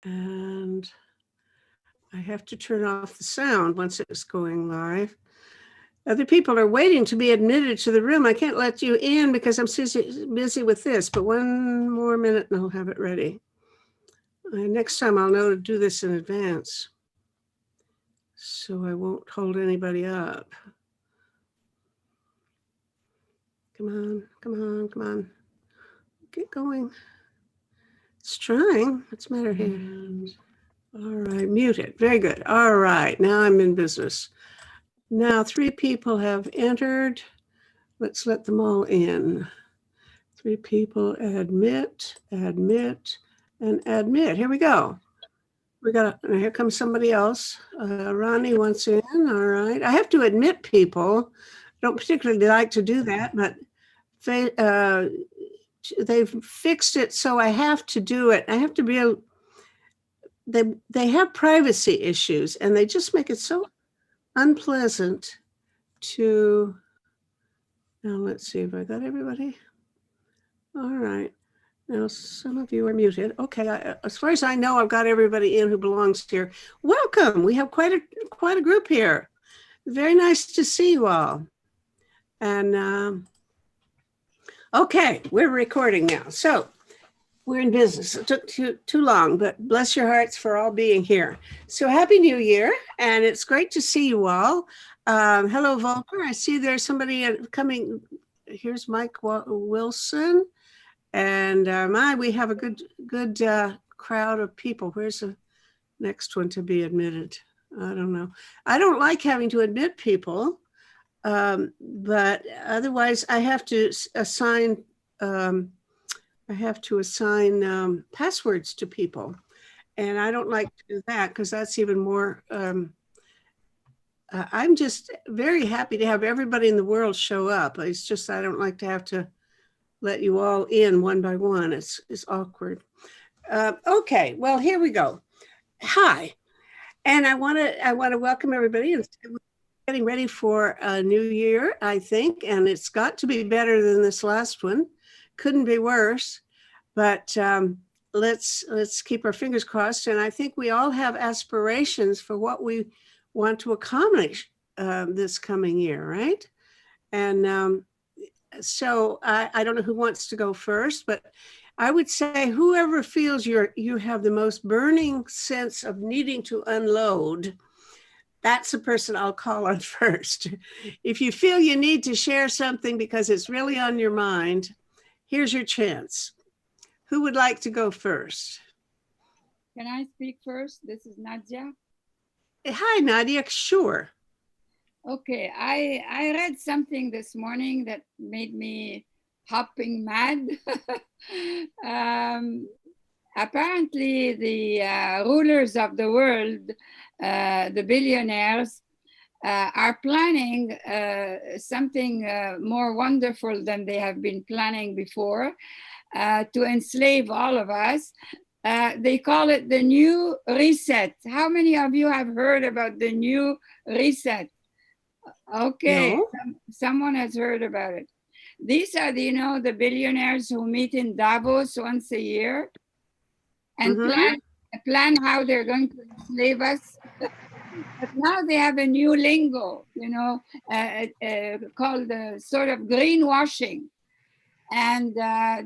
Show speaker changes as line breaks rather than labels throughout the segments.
And I have to turn off the sound once it's going live. Other people are waiting to be admitted to the room. I can't let you in because I'm busy with this, but one more minute and I'll have it ready. Next time I'll know to do this in advance, so I won't hold anybody up. Come on, come on, come on. Get going. It's trying. What's the matter here? All right, muted. Very good. All right, now I'm in business. Now 3 people have entered. Let's let them all in. 3 people admit, admit, and admit. Here we go. Here comes somebody else. Ronnie wants in. All right. I have to admit people. I don't particularly like to do that, but they've fixed it, so I have to do it. I have to be able. They have privacy issues, and they just make it so unpleasant to. Now let's see if I got everybody. All right. Now some of you are muted. Okay, as far as I know, I've got everybody in who belongs here. Welcome. We have quite a group here. Very nice to see you all. And okay, we're recording now. So we're in business. It took too long, but bless your hearts for all being here. So happy New Year, and it's great to see you all. Hello, Volker. I see there's somebody coming. Here's Mike Wilson. And we have a good crowd of people. Where's the next one to be admitted? I don't know. I don't like having to admit people, but otherwise I have to assign passwords to people, and I don't like to do that because that's even more. I'm just very happy to have everybody in the world show up. It's just I don't like to have to let you all in one by one. It's awkward. Okay, well, here we go. Hi, and I want to welcome everybody. We're getting ready for a new year, I think, and it's got to be better than this last one. Couldn't be worse, but let's keep our fingers crossed. And I think we all have aspirations for what we want to accomplish this coming year, right? And so I don't know who wants to go first, but I would say whoever feels you have the most burning sense of needing to unload, that's the person I'll call on first. If you feel you need to share something because it's really on your mind, here's your chance. Who would like to go first?
Can I speak first? This is Nadia.
Hi, Nadia. Sure.
Okay, I read something this morning that made me hopping mad. Apparently, the rulers of the world, the billionaires, are planning something more wonderful than they have been planning before to enslave all of us. They call it the new reset. How many of you have heard about the new reset? Okay,
no.
Someone has heard about it. These are the billionaires who meet in Davos once a year and plan how they're going to enslave us. But now they have a new lingo, called sort of greenwashing. And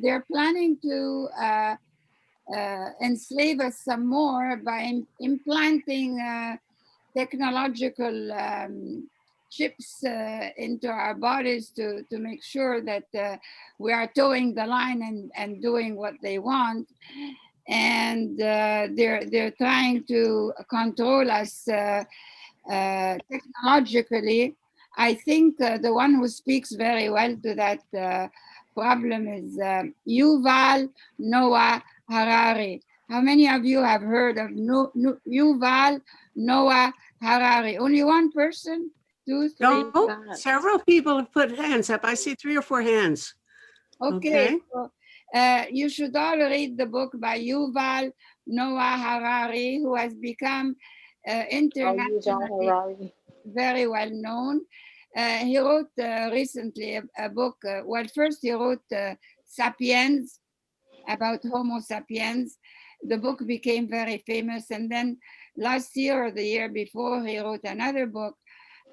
they're planning to enslave us some more by implanting technological chips into our bodies to make sure that we are towing the line and doing what they want. And they're trying to control us technologically. I think the one who speaks very well to that problem is Yuval Noah Harari. How many of you have heard of Yuval Noah Harari? Only one person? 2, 3?
No, several people have put hands up. I see 3 or 4 hands.
Okay. So, you should all read the book by Yuval Noah Harari, who has become internationally very well known. He wrote recently a book. Well, first he wrote Sapiens, about Homo sapiens. the book became very famous. And then last year or the year before, he wrote another book,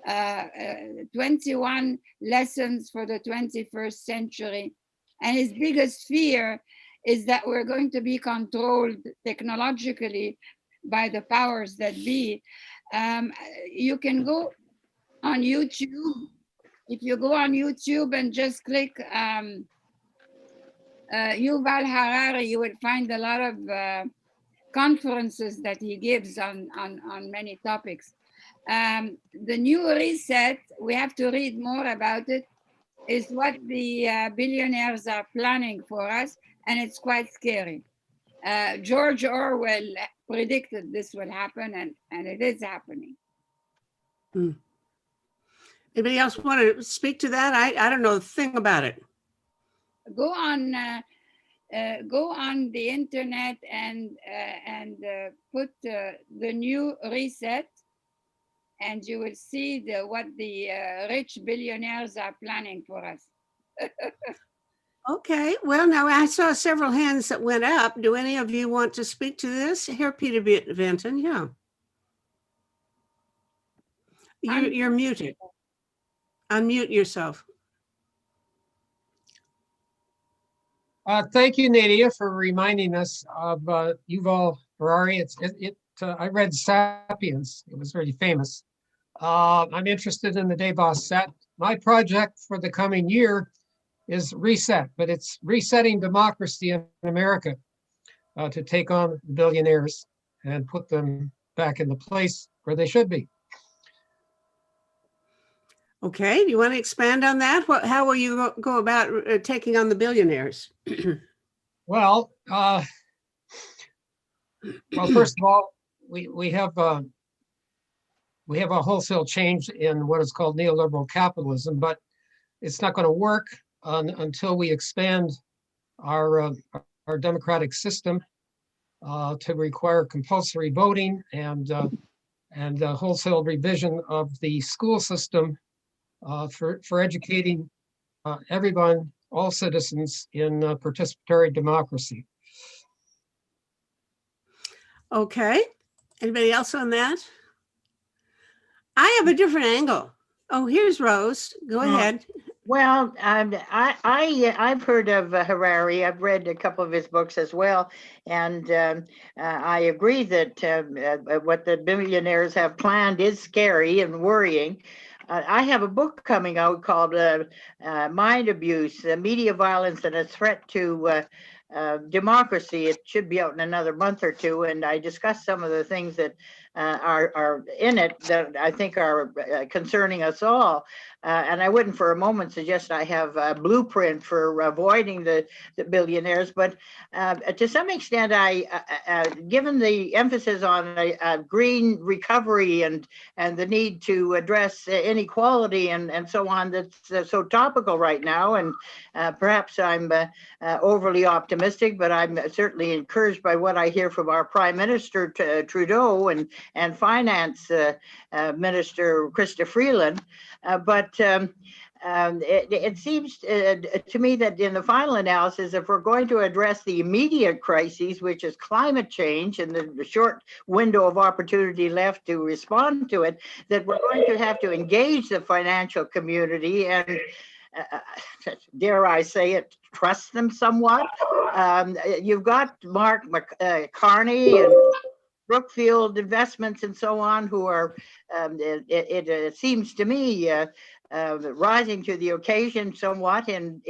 21 Lessons for the 21st Century. And his biggest fear is that we're going to be controlled technologically by the powers that be. You can go on YouTube. If you go on YouTube and just click Yuval Harari, you will find a lot of conferences that he gives on many topics. The new reset, we have to read more about it, is what the billionaires are planning for us, and it's quite scary. George Orwell predicted this will happen, and it is happening.
Anybody else want to speak to that? I don't know a thing about it.
Go on the internet and put the new reset, and you will see what the rich billionaires are planning for us.
Okay, well, now I saw several hands that went up. Do any of you want to speak to this? Here, Peter Vinton, yeah. You're muted. Unmute yourself.
Thank you, Nadia, for reminding us of Yuval Harari. I read *Sapiens*. It was very famous. I'm interested in the Davos set. My project for the coming year is reset, but it's resetting democracy in America to take on the billionaires and put them back in the place where they should be.
Okay, do you want to expand on that? How will you go about taking on the billionaires?
Well, first of all, we have a wholesale change in what is called neoliberal capitalism, but it's not going to work until we expand our democratic system to require compulsory voting and wholesale revision of the school system for educating everyone, all citizens, in participatory democracy.
Okay, anybody else on that? I have a different angle. Oh, here's Rose. Go ahead.
Well, I've heard of Harari. I've read a couple of his books as well, and I agree that what the billionaires have planned is scary and worrying. I have a book coming out called Mind Abuse, Media Violence and a Threat to Democracy. It should be out in another month or two, and I discuss some of the things that are in it that I think are concerning us all. And I wouldn't for a moment suggest I have a blueprint for avoiding the billionaires, but to some extent, given the emphasis on a green recovery and the need to address inequality and so on, that's so topical right now, and perhaps I'm overly optimistic, but I'm certainly encouraged by what I hear from our Prime Minister Trudeau and Finance Minister Chrystia Freeland. But it seems to me that in the final analysis, if we're going to address the immediate crises, which is climate change and the short window of opportunity left to respond to it, that we're going to have to engage the financial community and dare I say it, trust them somewhat. You've got Mark Carney and Brookfield Investments and so on, who are, it seems to me, rising to the occasion somewhat in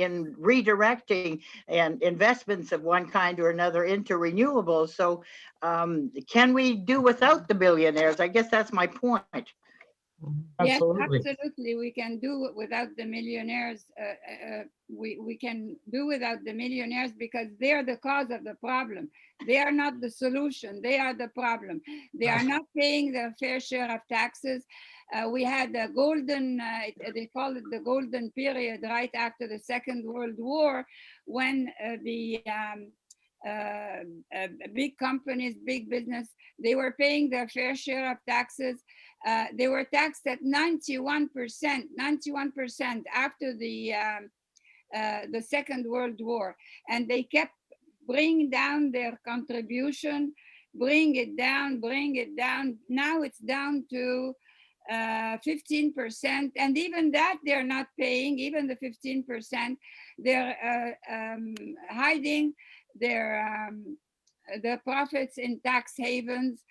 redirecting and investments of one kind or another into renewables. So can we do without the billionaires? I guess that's my point.
Absolutely.
Yes, absolutely. We can do without the millionaires. We can do without the millionaires because they are the cause of the problem. They are not the solution. They are the problem. They are not paying their fair share of taxes. We had a golden, they call it the golden period right after the Second World War, when the big companies, big business, they were paying their fair share of taxes. They were taxed at 91% after the Second World War, and they kept bring down their contribution, bring it down. Now it's down to 15%, and even that they're not paying. Even the 15%, they're hiding their profits in tax havens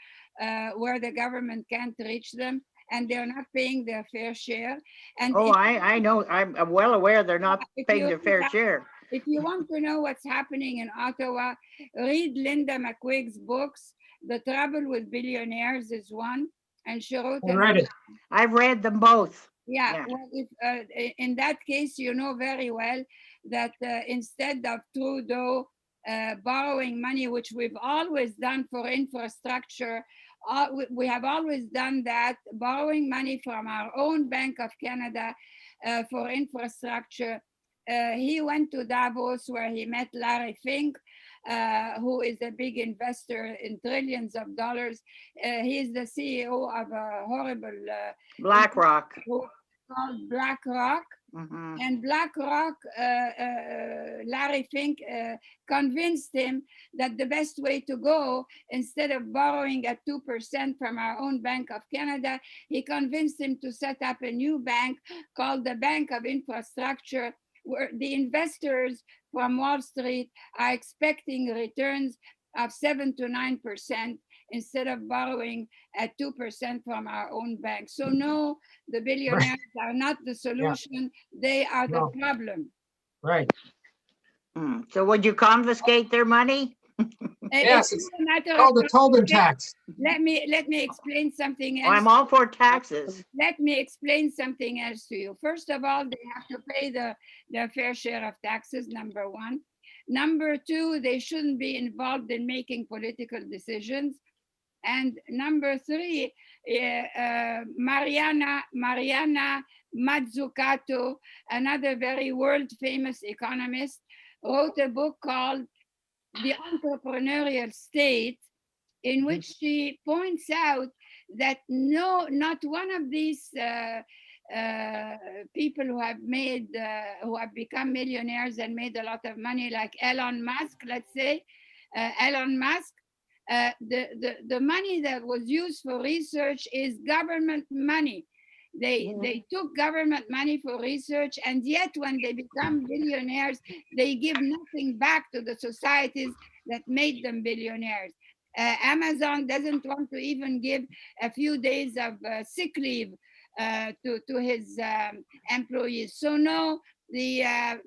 where the government can't reach them, and they're not paying their fair share. And
Oh, I know, I'm well aware they're not
if
paying
you
their fair
want-
share.
if you want to know what's happening in Ottawa, read Linda McQuig's books. The Trouble with Billionaires is one, and she wrote
I read it.
I've read them both.
Yeah,
Yeah.
well, in that case, you know very well that instead of Trudeau borrowing money, which we've always done for infrastructure, we have always done that, borrowing money from our own Bank of Canada for infrastructure. He went to Davos where he met Larry Fink, who is a big investor in trillions of dollars. He is the CEO of a horrible
BlackRock.
group called BlackRock.
Mhm.
And BlackRock, Larry Fink convinced him that the best way to go, instead of borrowing at 2% from our own Bank of Canada, he convinced him to set up a new bank called the Bank of Infrastructure, where the investors from Wall Street are expecting returns of 7 to 9% instead of borrowing at 2% from our own bank. So no, the billionaires are not the solution. They are the
No.
problem.
Right.
So would you confiscate their money?
Yes,
It's a matter of
Called the Tobin tax.
let me explain something
Oh,
else.
I'm all for taxes.
Let me explain something else to you. First of all, they have to pay their fair share of taxes, number one. Number two, they shouldn't be involved in making political decisions. And number three, Mariana Mazzucato, another very world famous economist, wrote a book called The Entrepreneurial State, in which she points out that not one of these people who have become millionaires and made a lot of money, like Elon Musk, let's say, Elon Musk, the money that was used for research is government money. They took government money for research, and yet when they become billionaires, they give nothing back to the societies that made them billionaires. Amazon doesn't want to even give a few days of sick leave to his employees. So no, the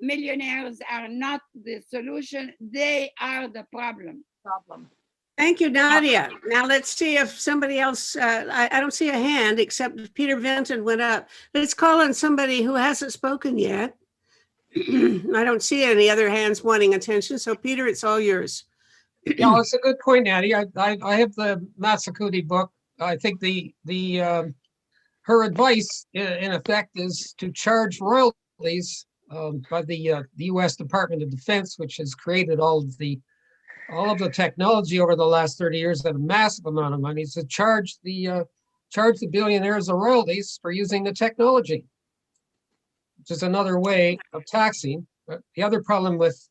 millionaires are not the solution. They are the problem.
Thank you, Nadia. Now let's see if somebody else, I don't see a hand except Peter Vinton went up. Let's call on somebody who hasn't spoken yet. I don't see any other hands wanting attention. So Peter, it's all yours.
Yeah, that's a good point, Natty. I have the Mazzucato book. I think her advice in effect is to charge royalties by the U.S. Department of Defense, which has created all of the technology over the last 30 years at a massive amount of money, to charge the billionaires the royalties for using the technology, which is another way of taxing. But the other problem with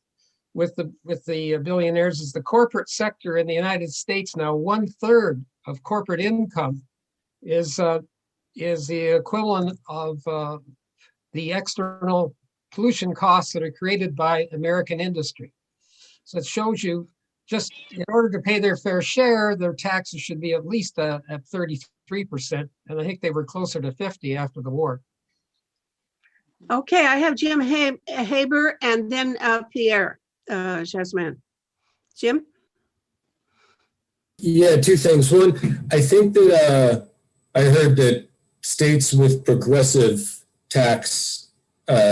the billionaires is the corporate sector in the United States. Now 1/3 of corporate income is the equivalent of the external pollution costs that are created by American industry. So it shows you, just in order to pay their fair share, their taxes should be at least at 33%. And I think they were closer to 50 after the war.
Okay, I have Jim Haber and then Pierre Jasmin. Jim?
Yeah, two things. One, I think that I heard that states with progressive tax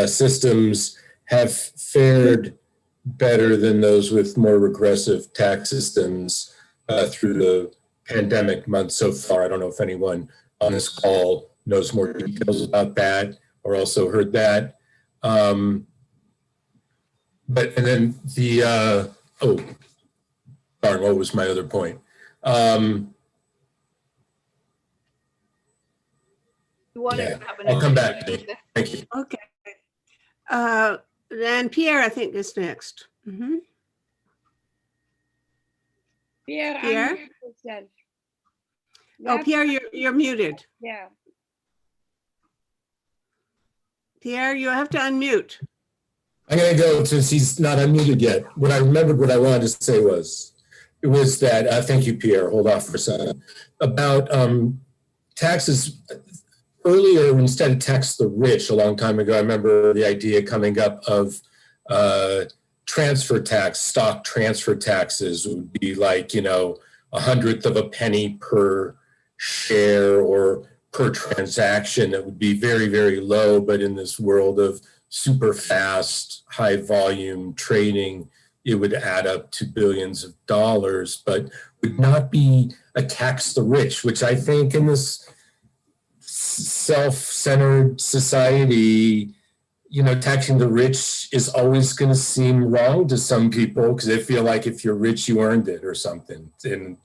systems have fared better than those with more regressive tax systems through the pandemic months so far. I don't know if anyone on this call knows more details about that or also heard that. But, and then the, darn, what was my other point? Yeah, I'll come back to you. Thank you.
Okay. Then Pierre, I think, is next. Mhm.
Pierre,
Pierre?
unmute yourself.
Oh,
Yep,
Pierre, you're muted.
yeah.
Pierre, you have to unmute.
I'm going to go since he's not unmuted yet. What I remembered what I wanted to say was that, thank you, Pierre. Hold off for a second. About taxes. Earlier, instead of tax the rich a long time ago, I remember the idea coming up of transfer tax, stock transfer taxes would be like, 1/100 of a penny per share or per transaction. That would be very, very low, but in this world of super fast, high volume trading, it would add up to billions of dollars, but would not be a tax the rich, which I think in this self-centered society, taxing the rich is always going to seem wrong to some people because they feel like if you're rich, you earned it or something. And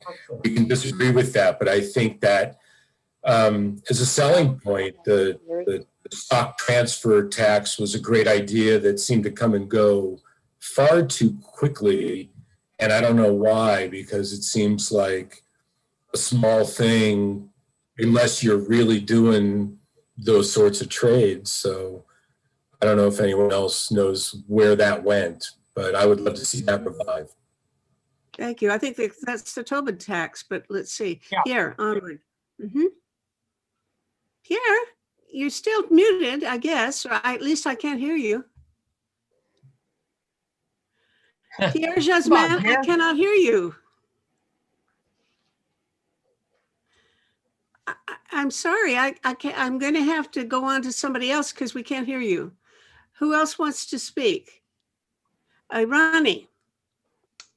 we can disagree with that, but I think that as a selling point, the stock transfer tax was a great idea that seemed to come and go far too quickly. And I don't know why, because it seems like a small thing unless you're really doing those sorts of trades. So I don't know if anyone else knows where that went, but I would love to see that revive.
Thank you. I think that's the Tobin tax, but let's see.
Yeah.
Pierre, onward. Pierre, you're still muted, I guess, or at least I can't hear you. Pierre Jasmin,
Pierre.
I cannot hear you. I'm sorry, I can't, I'm going to have to go on to somebody else because we can't hear you. Who else wants to speak? Ronnie.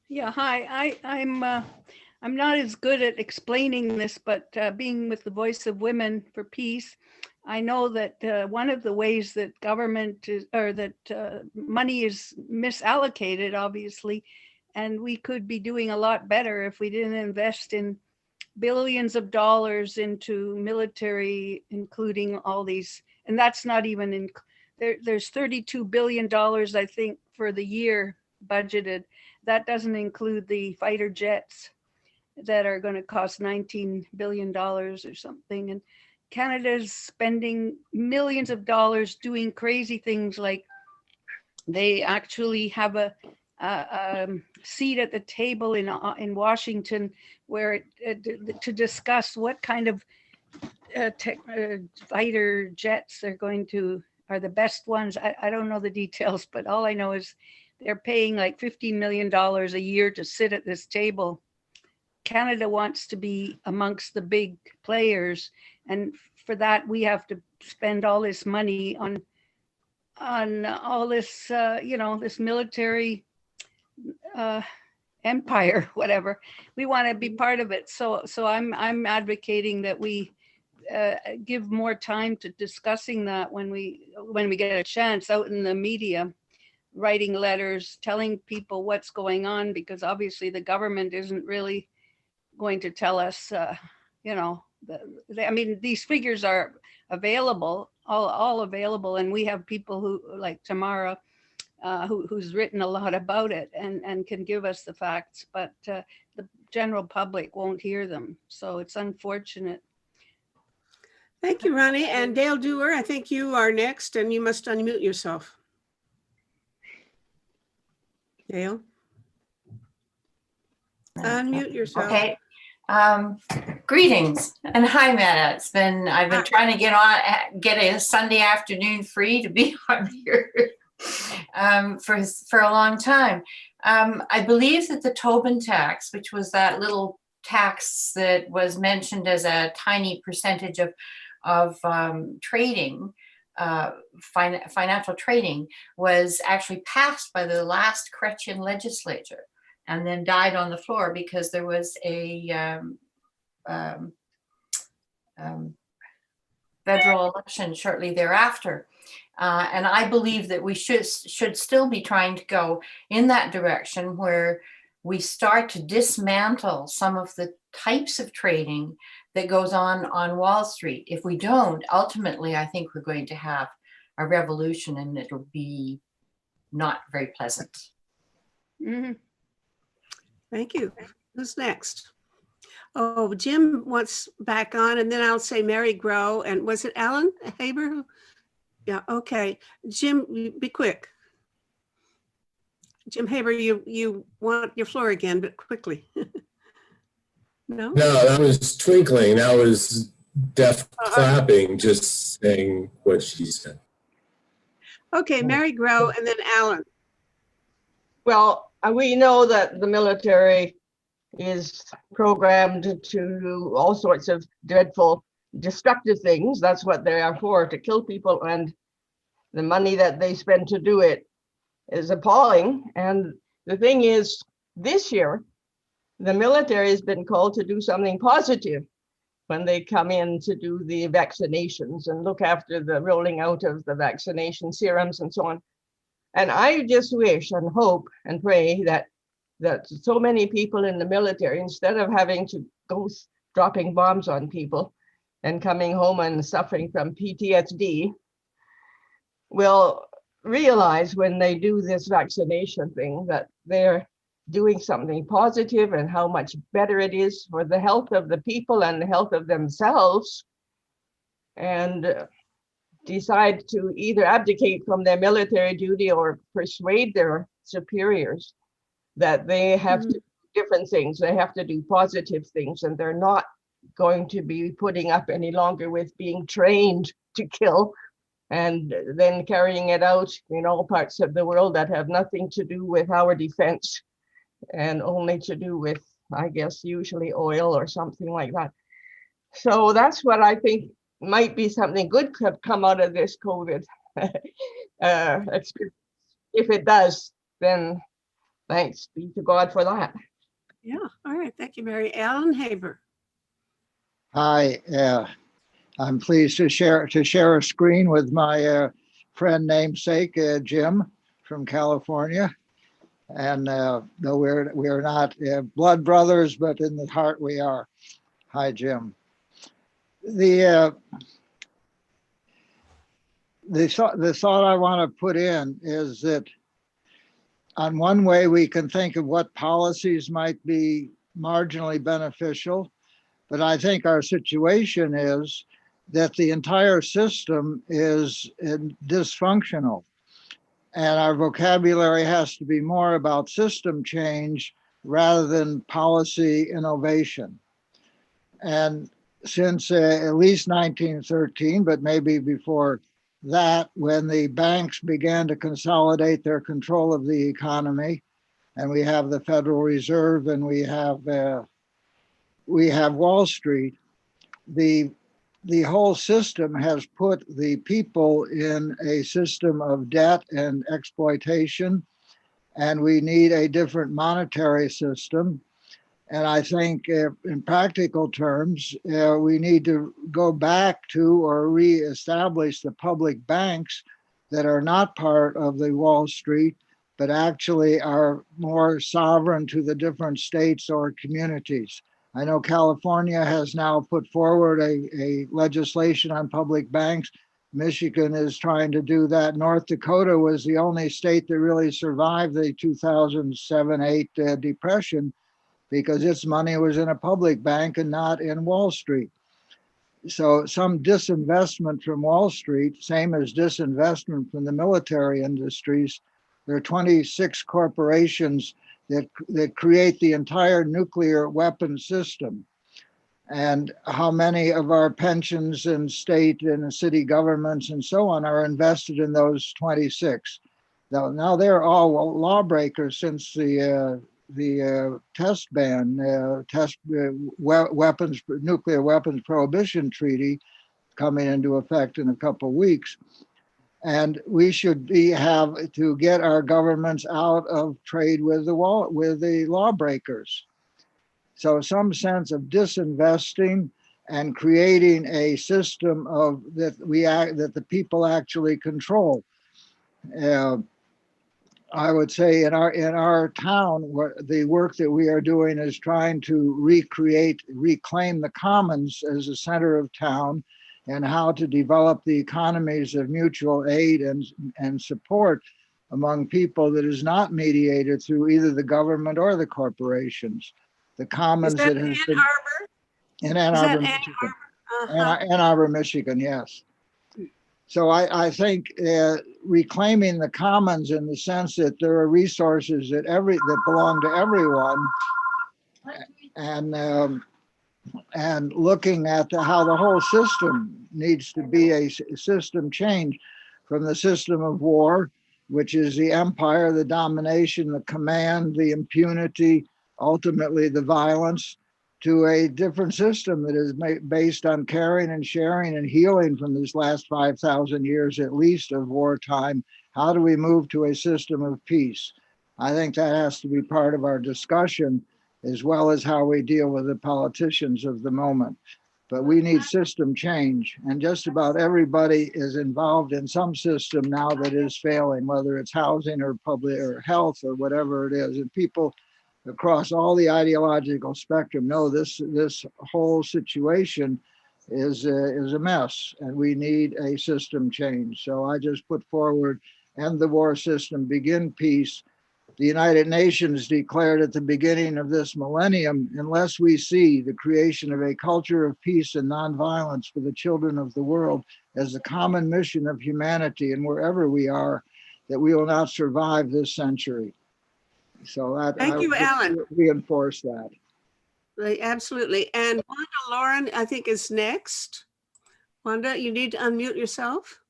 Yeah, hi. I'm not as good at explaining this, but being with the Voice of Women for Peace, I know that one of the ways that government is, or that money is misallocated, obviously, and we could be doing a lot better if we didn't invest in billions of dollars into military, including all these, and that's not even in, there's $32 billion, I think, for the year budgeted. That doesn't include the fighter jets that are going to cost $19 billion or something. And Canada's spending millions of dollars doing crazy things, like they actually have a seat at the table in Washington where to discuss what kind of fighter jets they're going to are the best ones. I don't know the details, but all I know is they're paying like $15 million a year to sit at this table. Canada wants to be amongst the big players, and for that we have to spend all this money on all this, this military empire, whatever. We want to be part of it. So I'm advocating that we give more time to discussing that when we get a chance out in the media, writing letters, telling people what's going on, because obviously the government isn't really going to tell us, I mean, these figures are available, all available, and we have people who, like Tamara, who's written a lot about it and can give us the facts, but the general public won't hear them. So it's unfortunate.
Thank you, Ronnie. And Dale Dewar, I think you are next, and you must unmute yourself. Dale? Unmute yourself.
Okay. Greetings and hi, Meta. I've been trying to get a Sunday afternoon free to be on here for a long time. I believe that the Tobin tax, which was that little tax that was mentioned as a tiny percentage of trading, financial trading, was actually passed by the last Chrétien legislature and then died on the floor because there was a federal election shortly thereafter. And I believe that we should still be trying to go in that direction, where we start to dismantle some of the types of trading that goes on Wall Street. If we don't, ultimately, I think we're going to have a revolution, and it'll be not very pleasant.
Mm-hmm.
Thank you. Who's next? Oh, Jim wants back on, and then I'll say Mary Grow. And was it Alan Haber? Yeah, okay. Jim, be quick. Jim Haber, you want your floor again, but quickly. No?
No, that was twinkling. That was deaf clapping, just saying what she said.
Okay, Mary Grow, and then Alan.
Well, we know that the military is programmed to do all sorts of dreadful, destructive things. That's what they are for, to kill people, and the money that they spend to do it is appalling. And the thing is, this year, the military has been called to do something positive when they come in to do the vaccinations and look after the rolling out of the vaccination serums and so on. And I just wish and hope and pray that so many people in the military, instead of having to go dropping bombs on people and coming home and suffering from PTSD, will realize when they do this vaccination thing that they're doing something positive and how much better it is for the health of the people and the health of themselves, and decide to either abdicate from their military duty or persuade their superiors that they have to do different things. They have to do positive things, and they're not going to be putting up any longer with being trained to kill and then carrying it out in all parts of the world that have nothing to do with our defense and only to do with, I guess, usually oil or something like that. So that's what I think might be something good could come out of this COVID experience. If it does, then thanks be to God for that.
Yeah, all right. Thank you, Mary. Alan Haber.
Hi, I'm pleased to share a screen with my friend namesake Jim from California. And though we're not blood brothers, but in the heart we are. Hi, Jim. The thought I want to put in is that on one way we can think of what policies might be marginally beneficial, but I think our situation is that the entire system is dysfunctional. And our vocabulary has to be more about system change rather than policy innovation. And since at least 1913, but maybe before that, when the banks began to consolidate their control of the economy, and we have the Federal Reserve and we have Wall Street, the whole system has put the people in a system of debt and exploitation, and we need a different monetary system. And I think in practical terms, we need to go back to or reestablish the public banks that are not part of the Wall Street, but actually are more sovereign to the different states or communities. I know California has now put forward a legislation on public banks. Michigan is trying to do that. North Dakota was the only state that really survived the 2007-8 depression because its money was in a public bank and not in Wall Street. So some disinvestment from Wall Street, same as disinvestment from the military industries. There are 26 corporations that create the entire nuclear weapon system. And how many of our pensions and state and city governments and so on are invested in those 26? Now they're all lawbreakers since the test ban, weapons, nuclear weapons prohibition treaty coming into effect in a couple of weeks. And we should have to get our governments out of trade with the lawbreakers. So some sense of disinvesting and creating a system of that the people actually control. I would say in our town, the work that we are doing is trying to reclaim the commons as a center of town, and how to develop the economies of mutual aid and support among people that is not mediated through either the government or the corporations. the
Is
commons
that
that has
Ann
been
Arbor?
in Ann
Is that
Arbor,
Ann
Michigan.
Uh-huh.
Ann Arbor, Michigan, yes. So I think reclaiming the commons in the sense that there are resources that belong to everyone, and looking at how the whole system needs to be a system change from the system of war, which is the empire, the domination, the command, the impunity, ultimately the violence, to a different system that is based on caring and sharing and healing from these last 5,000 years at least of wartime. How do we move to a system of peace? I think that has to be part of our discussion, as well as how we deal with the politicians of the moment. But we need system change, and just about everybody is involved in some system now that is failing, whether it's housing or public or health or whatever it is. And people across all the ideological spectrum know this whole situation is a mess, and we need a system change. So I just put forward, end the war system, begin peace. The United Nations declared at the beginning of this millennium, unless we see the creation of a culture of peace and nonviolence for the children of the world as the common mission of humanity, and wherever we are, that we will not survive this century. So that
Thank you, Alan.
Reinforce that.
Right, absolutely. And Wanda Lauren, I think, is next. Wanda, you need to unmute yourself.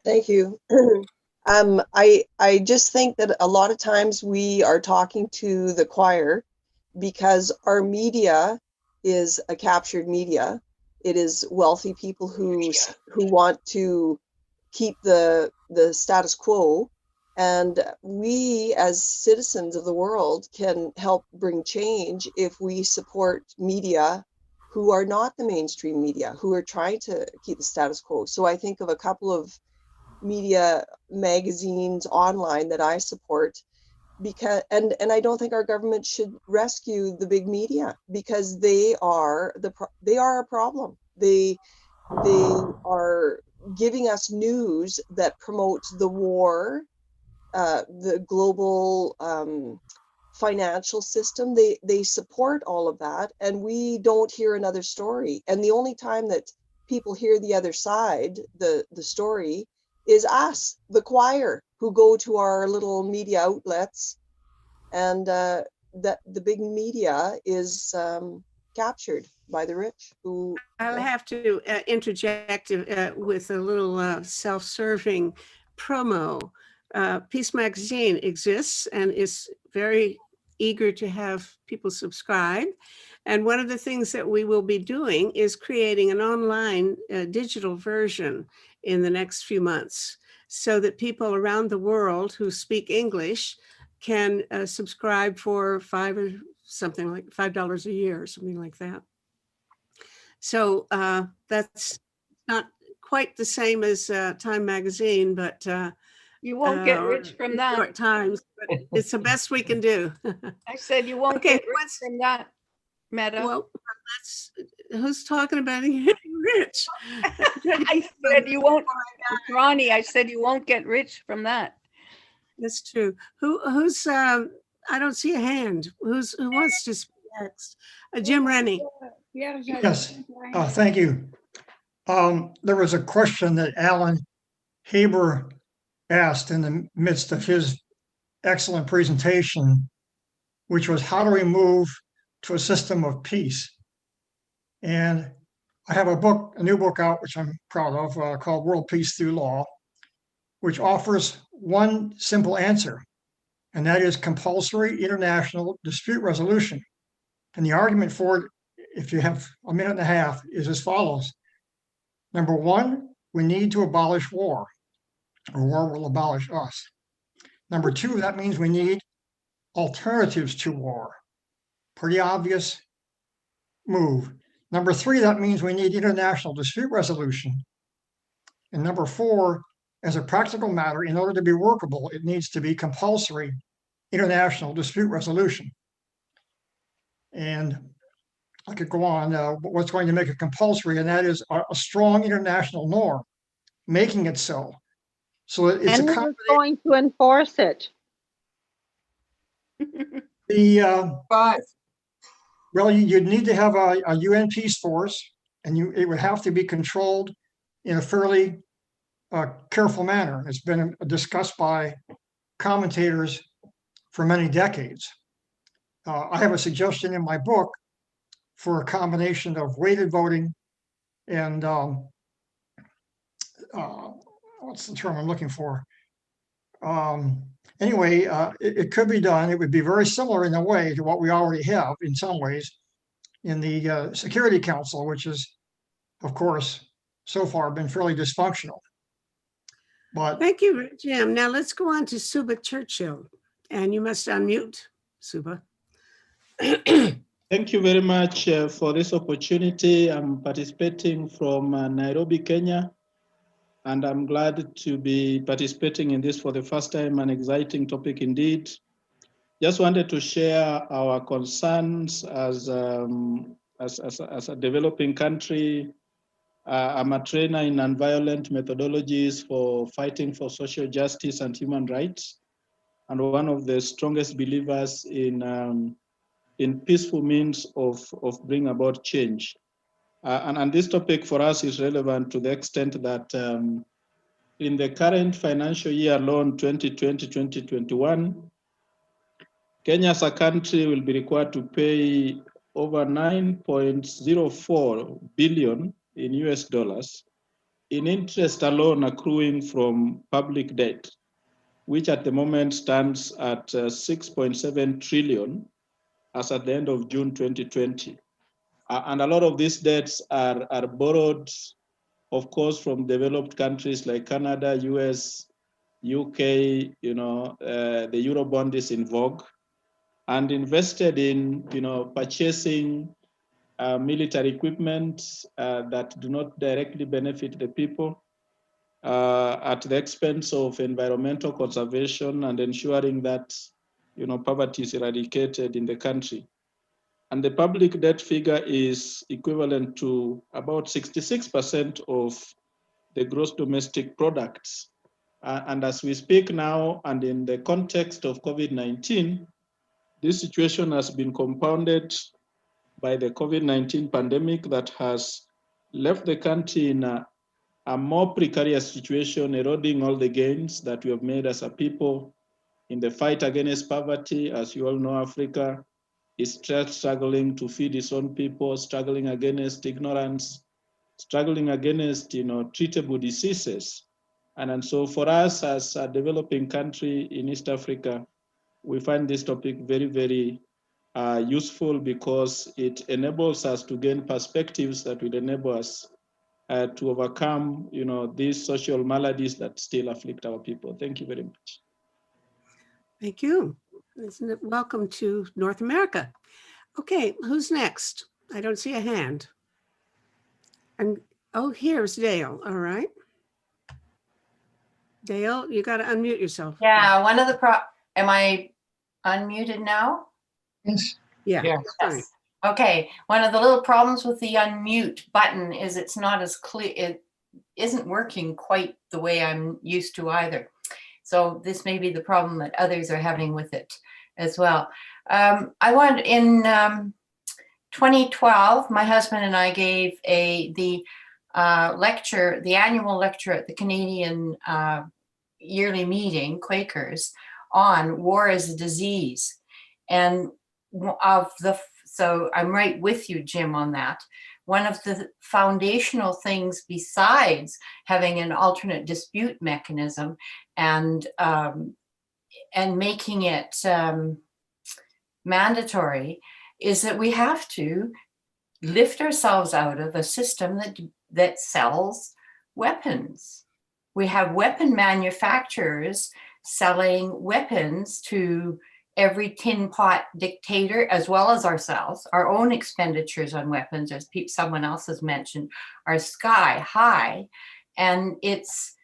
Thank you. I just think that a lot of times we are talking to the choir because our media is a captured media. It is wealthy people who want to keep the status quo. And we as citizens of the world can help bring change if we support media who are not the mainstream media, who are trying to keep the status quo. So I think of a couple of media magazines online that I support, because and I don't think our government should rescue the big media, because they are a problem. They are giving us news that promotes the war, the global financial system. They support all of that, and we don't hear another story. And the only time that people hear the other side, the story, is us, the choir, who go to our little media outlets, and that the big media is captured by the rich. Who
I'll have to interject with a little self-serving promo. Peace Magazine exists and is very eager to have people subscribe. And one of the things that we will be doing is creating an online digital version in the next few months, so that people around the world who speak English can subscribe for $5 a year or something like that. So that's not quite the same as Time Magazine, but
You won't get rich from that.
Short Times, but it's the best we can do.
I said you won't
Okay,
get rich from that, Meta.
Well, who's talking about getting rich?
I said you won't, Ronnie, I said you won't get rich from that.
That's true. Who's I don't see a hand. Who wants to speak next? Jim Rennie.
Yes, thank you. There was a question that Alan Haber asked in the midst of his excellent presentation, which was, how do we move to a system of peace? And I have a new book out, which I'm proud of, called World Peace Through Law, which offers one simple answer, and that is compulsory international dispute resolution. And the argument for it, if you have a minute and a half, is as follows. Number one, we need to abolish war, or war will abolish us. Number two, that means we need alternatives to war. Pretty obvious move. Number three, that means we need international dispute resolution. And number four, as a practical matter, in order to be workable, it needs to be compulsory international dispute resolution. And I could go on, but what's going to make it compulsory, and that is a strong international norm, making it so. So it's
and
a
who's going to enforce it?
Five.
Well, you'd need to have a UN peace force, and it would have to be controlled in a fairly careful manner. It's been discussed by commentators for many decades. I have a suggestion in my book for a combination of weighted voting and what's the term I'm looking for? Anyway, it could be done. It would be very similar in a way to what we already have in some ways in the Security Council, which is, of course, so far been fairly dysfunctional. But
Thank you, Jim. Now let's go on to Suba Churchill, and you must unmute, Suba.
Thank you very much for this opportunity. I'm participating from Nairobi, Kenya, and I'm glad to be participating in this for the first time, an exciting topic indeed. Just wanted to share our concerns as a developing country. I'm a trainer in nonviolent methodologies for fighting for social justice and human rights, and one of the strongest believers in peaceful means of bringing about change. And this topic for us is relevant to the extent that in the current financial year alone, 2020-2021, Kenya as a country will be required to pay over 9.04 billion in US dollars in interest alone accruing from public debt, which at the moment stands at 6.7 trillion as at the end of June 2020. And a lot of these debts are borrowed, of course, from developed countries like Canada, US, UK, the Eurobond is in vogue, and invested in, purchasing military equipment that do not directly benefit the people at the expense of environmental conservation and ensuring that, poverty is eradicated in the country. And the public debt figure is equivalent to about 66% of the gross domestic products. And as we speak now, and in the context of COVID-19, this situation has been compounded by the COVID-19 pandemic that has left the country in a more precarious situation, eroding all the gains that we have made as a people in the fight against poverty. As you all know, Africa is struggling to feed its own people, struggling against ignorance, struggling against, treatable diseases. And so for us as a developing country in East Africa, we find this topic very, very useful because it enables us to gain perspectives that will enable us to overcome, these social maladies that still afflict our people. Thank you very much.
Thank you. Welcome to North America. Okay, who's next? I don't see a hand. And here's Dale. All right. Dale, you got to unmute yourself.
Yeah, am I unmuted now?
yes.
Yeah.
Yes. Okay, one of the little problems with the unmute button is it's not as clear, it isn't working quite the way I'm used to either. So this may be the problem that others are having with it as well. In 2012, my husband and I gave the annual lecture at the Canadian yearly meeting, Quakers, on war as a disease. And so I'm right with you, Jim, on that. One of the foundational things besides having an alternate dispute mechanism and making it mandatory is that we have to lift ourselves out of a system that sells weapons. We have weapon manufacturers selling weapons to every tin pot dictator, as well as ourselves. Our own expenditures on weapons, as someone else has mentioned, are sky high. And it's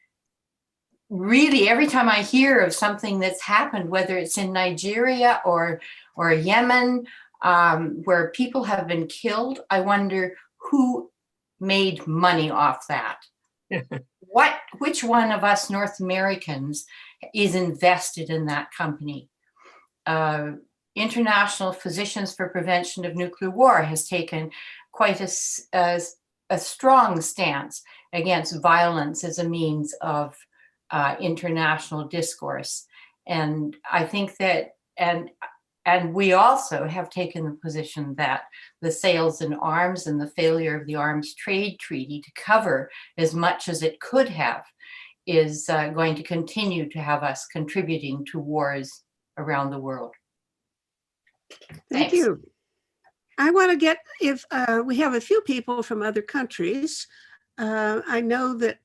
really, every time I hear of something that's happened, whether it's in Nigeria or Yemen, where people have been killed, I wonder who made money off that. Which one of us North Americans is invested in that company? International Physicians for Prevention of Nuclear War has taken quite a strong stance against violence as a means of international discourse. And I think that, and we also have taken the position that the sales in arms and the failure of the Arms Trade Treaty to cover as much as it could have is going to continue to have us contributing to wars around the world.
Thank
Thanks.
you. I want to get, if we have a few people from other countries. I know that,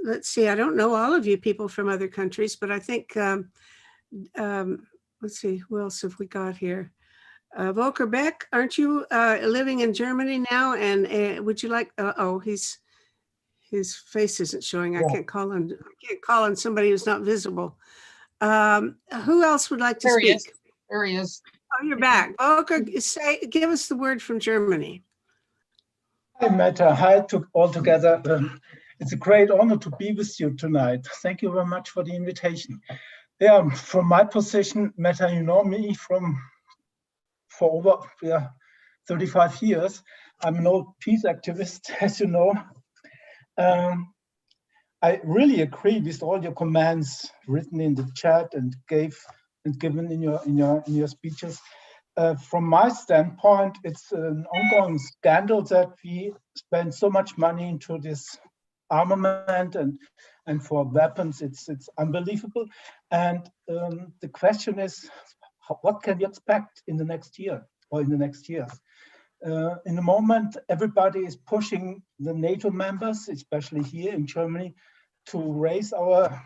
let's see, I don't know all of you people from other countries, but I think, let's see, who else have we got here? Volker Beck, aren't you living in Germany now? And would you like, his face isn't showing. I
Yeah.
can't call on somebody who's not visible. Who else would like to
There he is.
speak?
There he is.
Oh, you're back. Volker, give us the word from Germany.
Hi, Meta. Hi to all together. It's a great honor to be with you tonight. Thank you very much for the invitation. Yeah, from my position, Meta, you know me for over 35 years. I'm an old peace activist, as you know. I really agree with all your comments written in the chat and given in your speeches. From my standpoint, it's an ongoing scandal that we spend so much money into this armament and for weapons. It's unbelievable. And the question is, what can we expect in the next year or in the next years? In the moment, everybody is pushing the NATO members, especially here in Germany, to raise our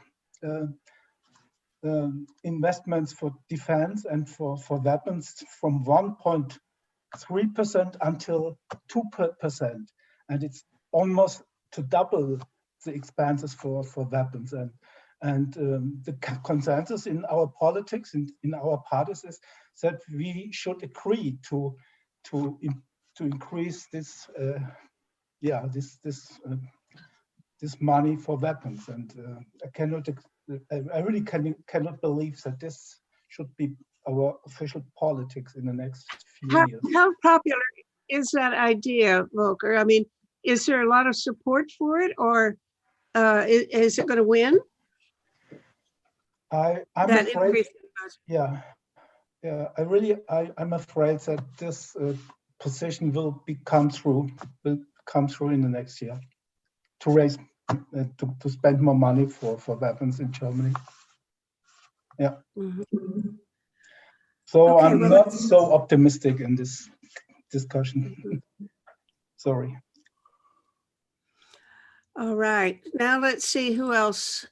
investments for defense and for weapons from 1.3% until 2%. And it's almost to double the expenses for weapons. And the consensus in our politics, in our parties, is that we should agree to increase this this money for weapons. And I really cannot believe that this should be our official politics in the next few years.
How popular is that idea, Volker? I mean, is there a lot of support for it, or is it going to win?
I'm
That
afraid.
increase in budget?
I'm afraid that this position will come through in the next year to raise to spend more money for weapons in Germany. Yeah.
Mhm.
So
Okay,
I'm
well,
not so optimistic in this discussion. Sorry.
All right, now let's see who else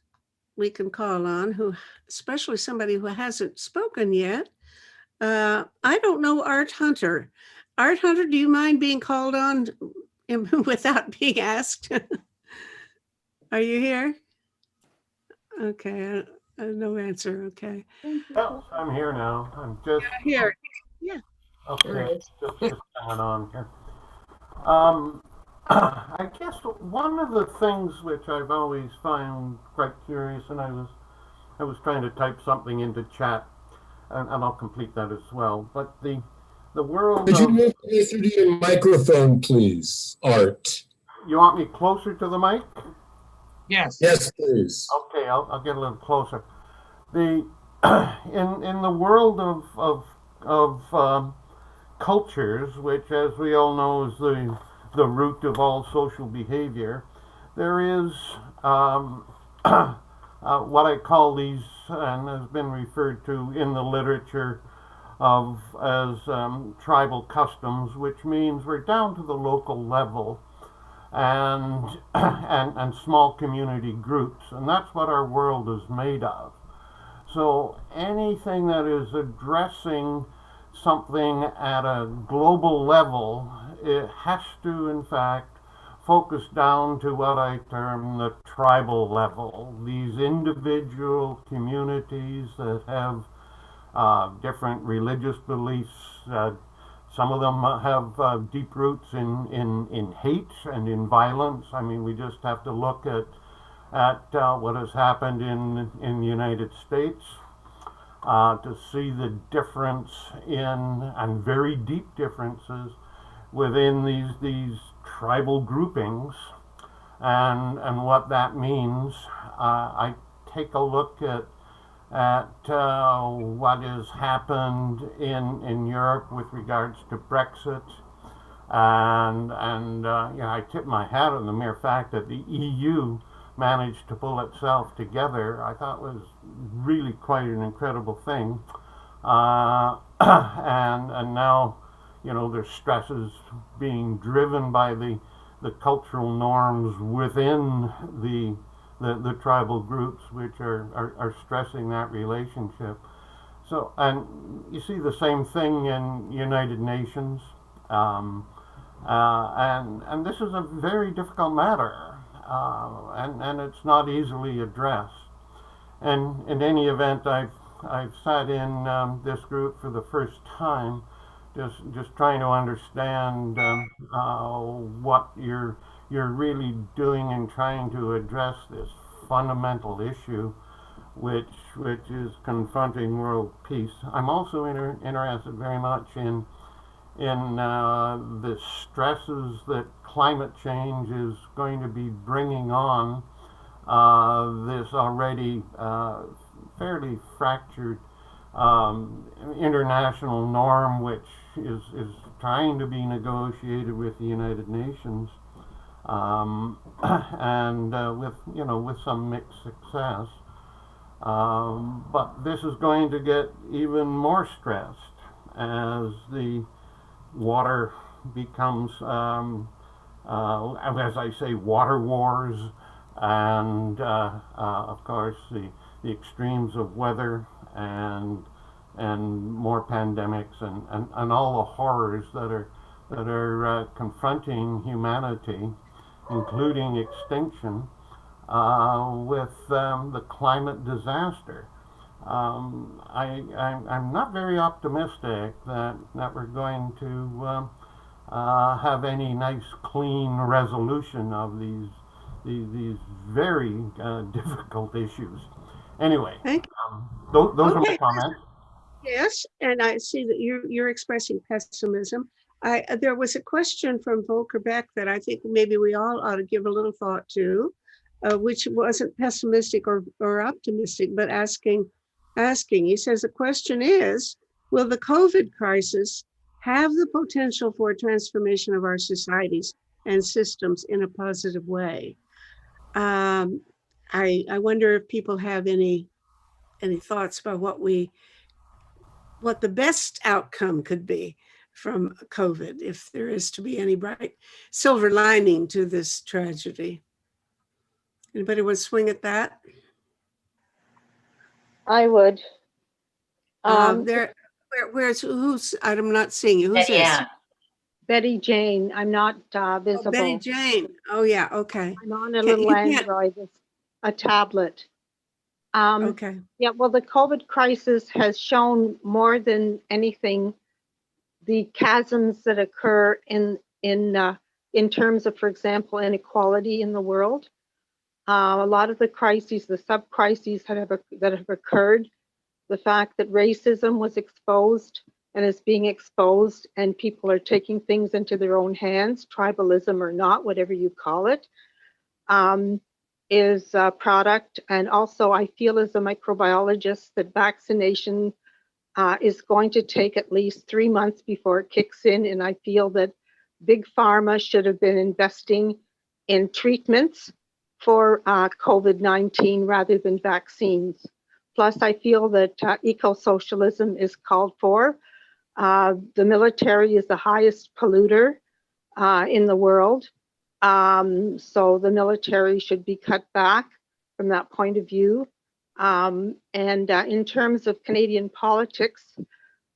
we can call on, especially somebody who hasn't spoken yet. I don't know Art Hunter. Art Hunter, do you mind being called on without being asked? Are you here? Okay, no answer. Okay.
Oh, I'm here now. I'm just
Here. Yeah.
okay. Just hanging on here. I guess one of the things which I've always found quite curious, and I was trying to type something into chat, and I'll complete that as well. But the world.
Could you move closer to your microphone, please, Art?
You want me closer to the mic?
Yes.
Yes, please.
Okay, I'll get a little closer. The in the world of cultures, which, as we all know, is the root of all social behavior, there is what I call these, and has been referred to in the literature as tribal customs, which means we're down to the local level. And small community groups, and that's what our world is made of. So anything that is addressing something at a global level, it has to, in fact, focus down to what I term the tribal level. These individual communities that have different religious beliefs. Some of them have deep roots in hate and in violence. I mean, we just have to look at what has happened in the United States. to see the difference in, and very deep differences within these tribal groupings, and what that means. I take a look at what has happened in Europe with regards to Brexit, and I tip my hat on the mere fact that the EU managed to pull itself together. I thought was really quite an incredible thing, and now, there's stresses being driven by the cultural norms within the tribal groups, which are stressing that relationship. So, and you see the same thing in United Nations, and this is a very difficult matter, and it's not easily addressed. And in any event, I've sat in this group for the first time, just trying to understand what you're really doing in trying to address this fundamental issue, which is confronting world peace. I'm also interested very much in the stresses that climate change is going to be bringing on this already fairly fractured international norm, which is trying to be negotiated with the United Nations, and with some mixed success. But this is going to get even more stressed as the water becomes, as I say, water wars, and of course the extremes of weather, and more pandemics, and all the horrors that are confronting humanity, including extinction, with the climate disaster. I'm not very optimistic that we're going to have any nice, clean resolution of these very difficult issues. Anyway, those are my comments.
Yes, and I see that you're expressing pessimism. There was a question from Volker Beck that I think maybe we all ought to give a little thought to, which wasn't pessimistic or optimistic, but asking. He says the question is, will the COVID crisis have the potential for a transformation of our societies and systems in a positive way? I wonder if people have any thoughts about what the best outcome could be from COVID, if there is to be any bright silver lining to this tragedy. Anybody would swing at that?
I would.
Who's, I'm not seeing you. Who's this?
Yeah.
Betty Jane. I'm not visible.
Betty Jane. Oh yeah, okay.
I'm on a little Android, a tablet.
Okay.
Yeah, well, the COVID crisis has shown more than anything the chasms that occur in terms of, for example, inequality in the world. A lot of the crises, the sub-crises that have occurred, the fact that racism was exposed and is being exposed, and people are taking things into their own hands, tribalism or not, whatever you call it, is a product. And also I feel as a microbiologist that vaccination is going to take at least 3 months before it kicks in. And I feel that Big Pharma should have been investing in treatments for COVID-19 rather than vaccines. Plus, I feel that eco-socialism is called for. The military is the highest polluter in the world. So the military should be cut back from that point of view. And in terms of Canadian politics,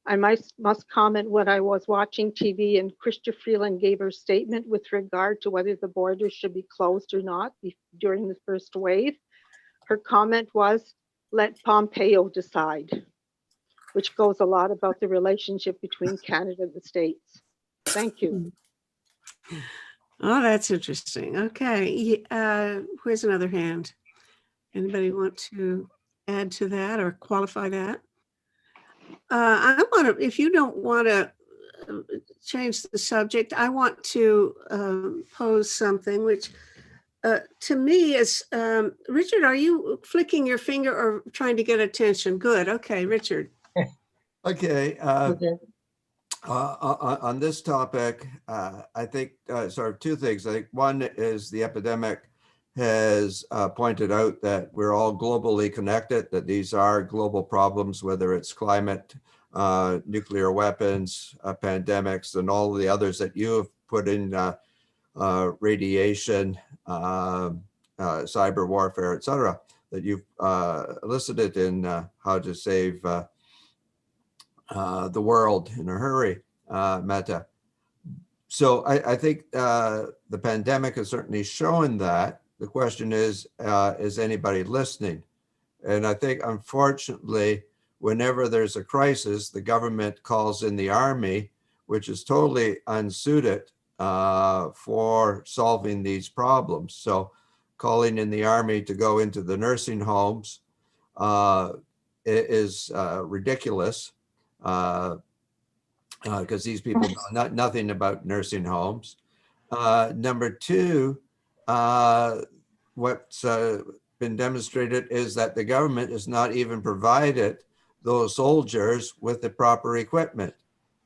I must comment when I was watching TV and Chrystia Freeland gave her statement with regard to whether the borders should be closed or not during the first wave. Her comment was, let Pompeo decide, which goes a lot about the relationship between Canada and the States. Thank you.
Oh, that's interesting. Okay, where's another hand? Anybody want to add to that or qualify that? I want to, if you don't want to change the subject, I want to pose something which to me is, Richard, are you flicking your finger or trying to get attention? Good. Okay, Richard.
Okay.
Okay.
On this topic, I think sort of two things. I think one is the epidemic has pointed out that we're all globally connected, that these are global problems, whether it's climate, nuclear weapons, pandemics, and all the others that you have put in, radiation, cyber warfare, et cetera, that you've elicited in how to save the world in a hurry, Meta. So I think the pandemic has certainly shown that. The question is anybody listening? And I think, unfortunately, whenever there's a crisis, the government calls in the army, which is totally unsuited for solving these problems. So calling in the army to go into the nursing homes is ridiculous, because these people know nothing about nursing homes. Number two, what's been demonstrated is that the government has not even provided those soldiers with the proper equipment.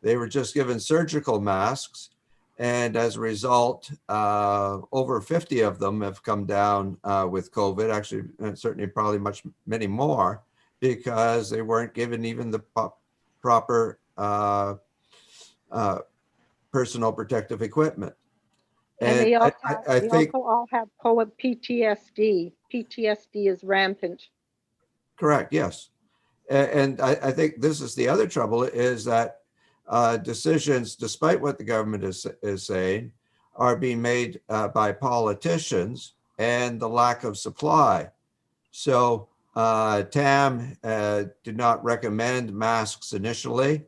They were just given surgical masks, and as a result, over 50 of them have come down with COVID. Actually, certainly probably many more, because they weren't given even the proper personal protective equipment.
And they also,
I think,
also all have PTSD. PTSD is rampant.
correct, yes. And I think this is the other trouble, is that decisions, despite what the government is saying, are being made by politicians and the lack of supply. So Tam did not recommend masks initially.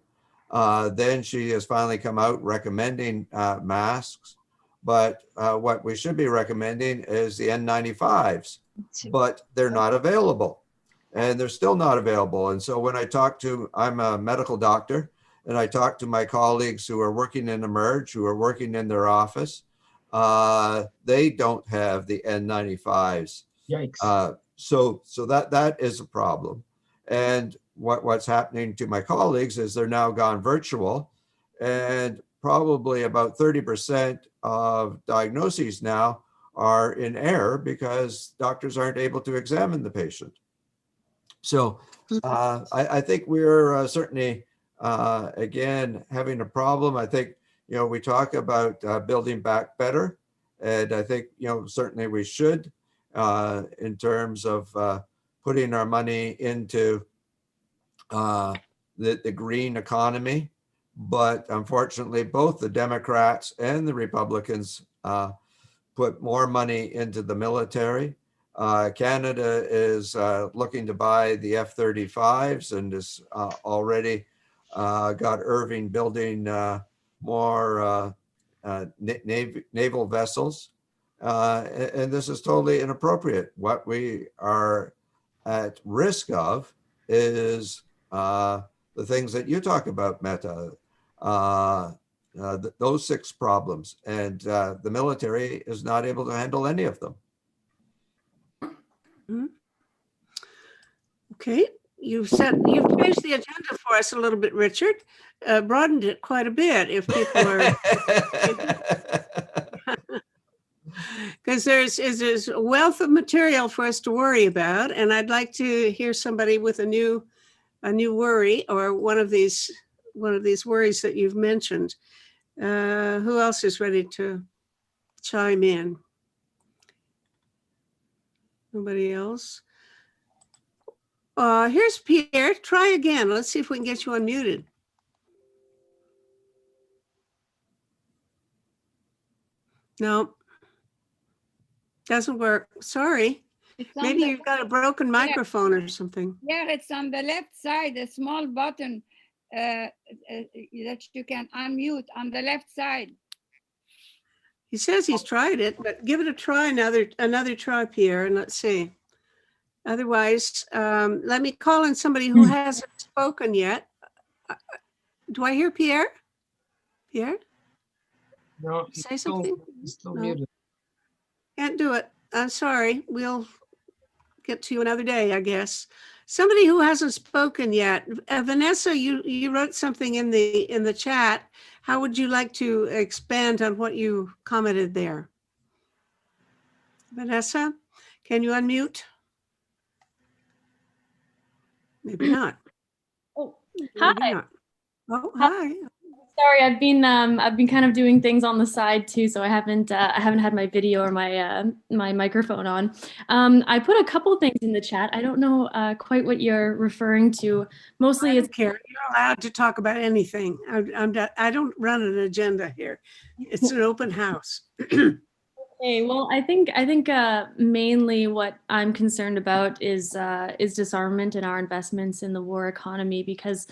Then she has finally come out recommending masks. But what we should be recommending is the N95s, but they're not available. And they're still not available. And so when I talk to, I'm a medical doctor, and I talk to my colleagues who are working in Emerge, who are working in their office, they don't have the N95s.
Yikes.
So that is a problem. And what's happening to my colleagues is they're now gone virtual, and probably about 30% of diagnoses now are in error because doctors aren't able to examine the patient. So I think we're certainly, again, having a problem. I think, we talk about building back better. And I think, certainly we should, in terms of putting our money into the green economy. But unfortunately, both the Democrats and the Republicans put more money into the military. Canada is looking to buy the F-35s and has already got Irving building more naval vessels. And this is totally inappropriate. What we are at risk of is the things that you talk about, Meta, those 6 problems, and the military is not able to handle any of them.
Okay, you've changed the agenda for us a little bit, Richard. Broadened it quite a bit if people are, because there's a wealth of material for us to worry about, and I'd like to hear somebody with a new worry, or one of these worries that you've mentioned. Who else is ready to chime in? Nobody else? Here's Pierre. Try again. Let's see if we can get you unmuted. No, doesn't work. Sorry. Maybe you've got a broken microphone or something.
Yeah, it's on the left side, a small button that you can unmute on the left side.
He says he's tried it, but give it a try, another try, Pierre, and let's see. Otherwise, let me call in somebody who hasn't spoken yet. Do I hear Pierre? Pierre,
No, he's
say
still-
something?
he's still
No.
muted.
Can't do it. I'm sorry. We'll get to you another day, I guess. Somebody who hasn't spoken yet. Vanessa, you wrote something in the chat. How would you like to expand on what you commented there? Vanessa, can you unmute? Maybe not.
Oh,
Maybe
hi.
not. Oh, hi.
Sorry, I've been kind of doing things on the side too, so I haven't had my video or my microphone on. I put a couple things in the chat. I don't know quite what you're referring to. Mostly,
I
it's
don't care. You're allowed to talk about anything. I don't run an agenda here. It's an open house.
okay. Well, I think mainly what I'm concerned about is disarmament and our investments in the war economy, because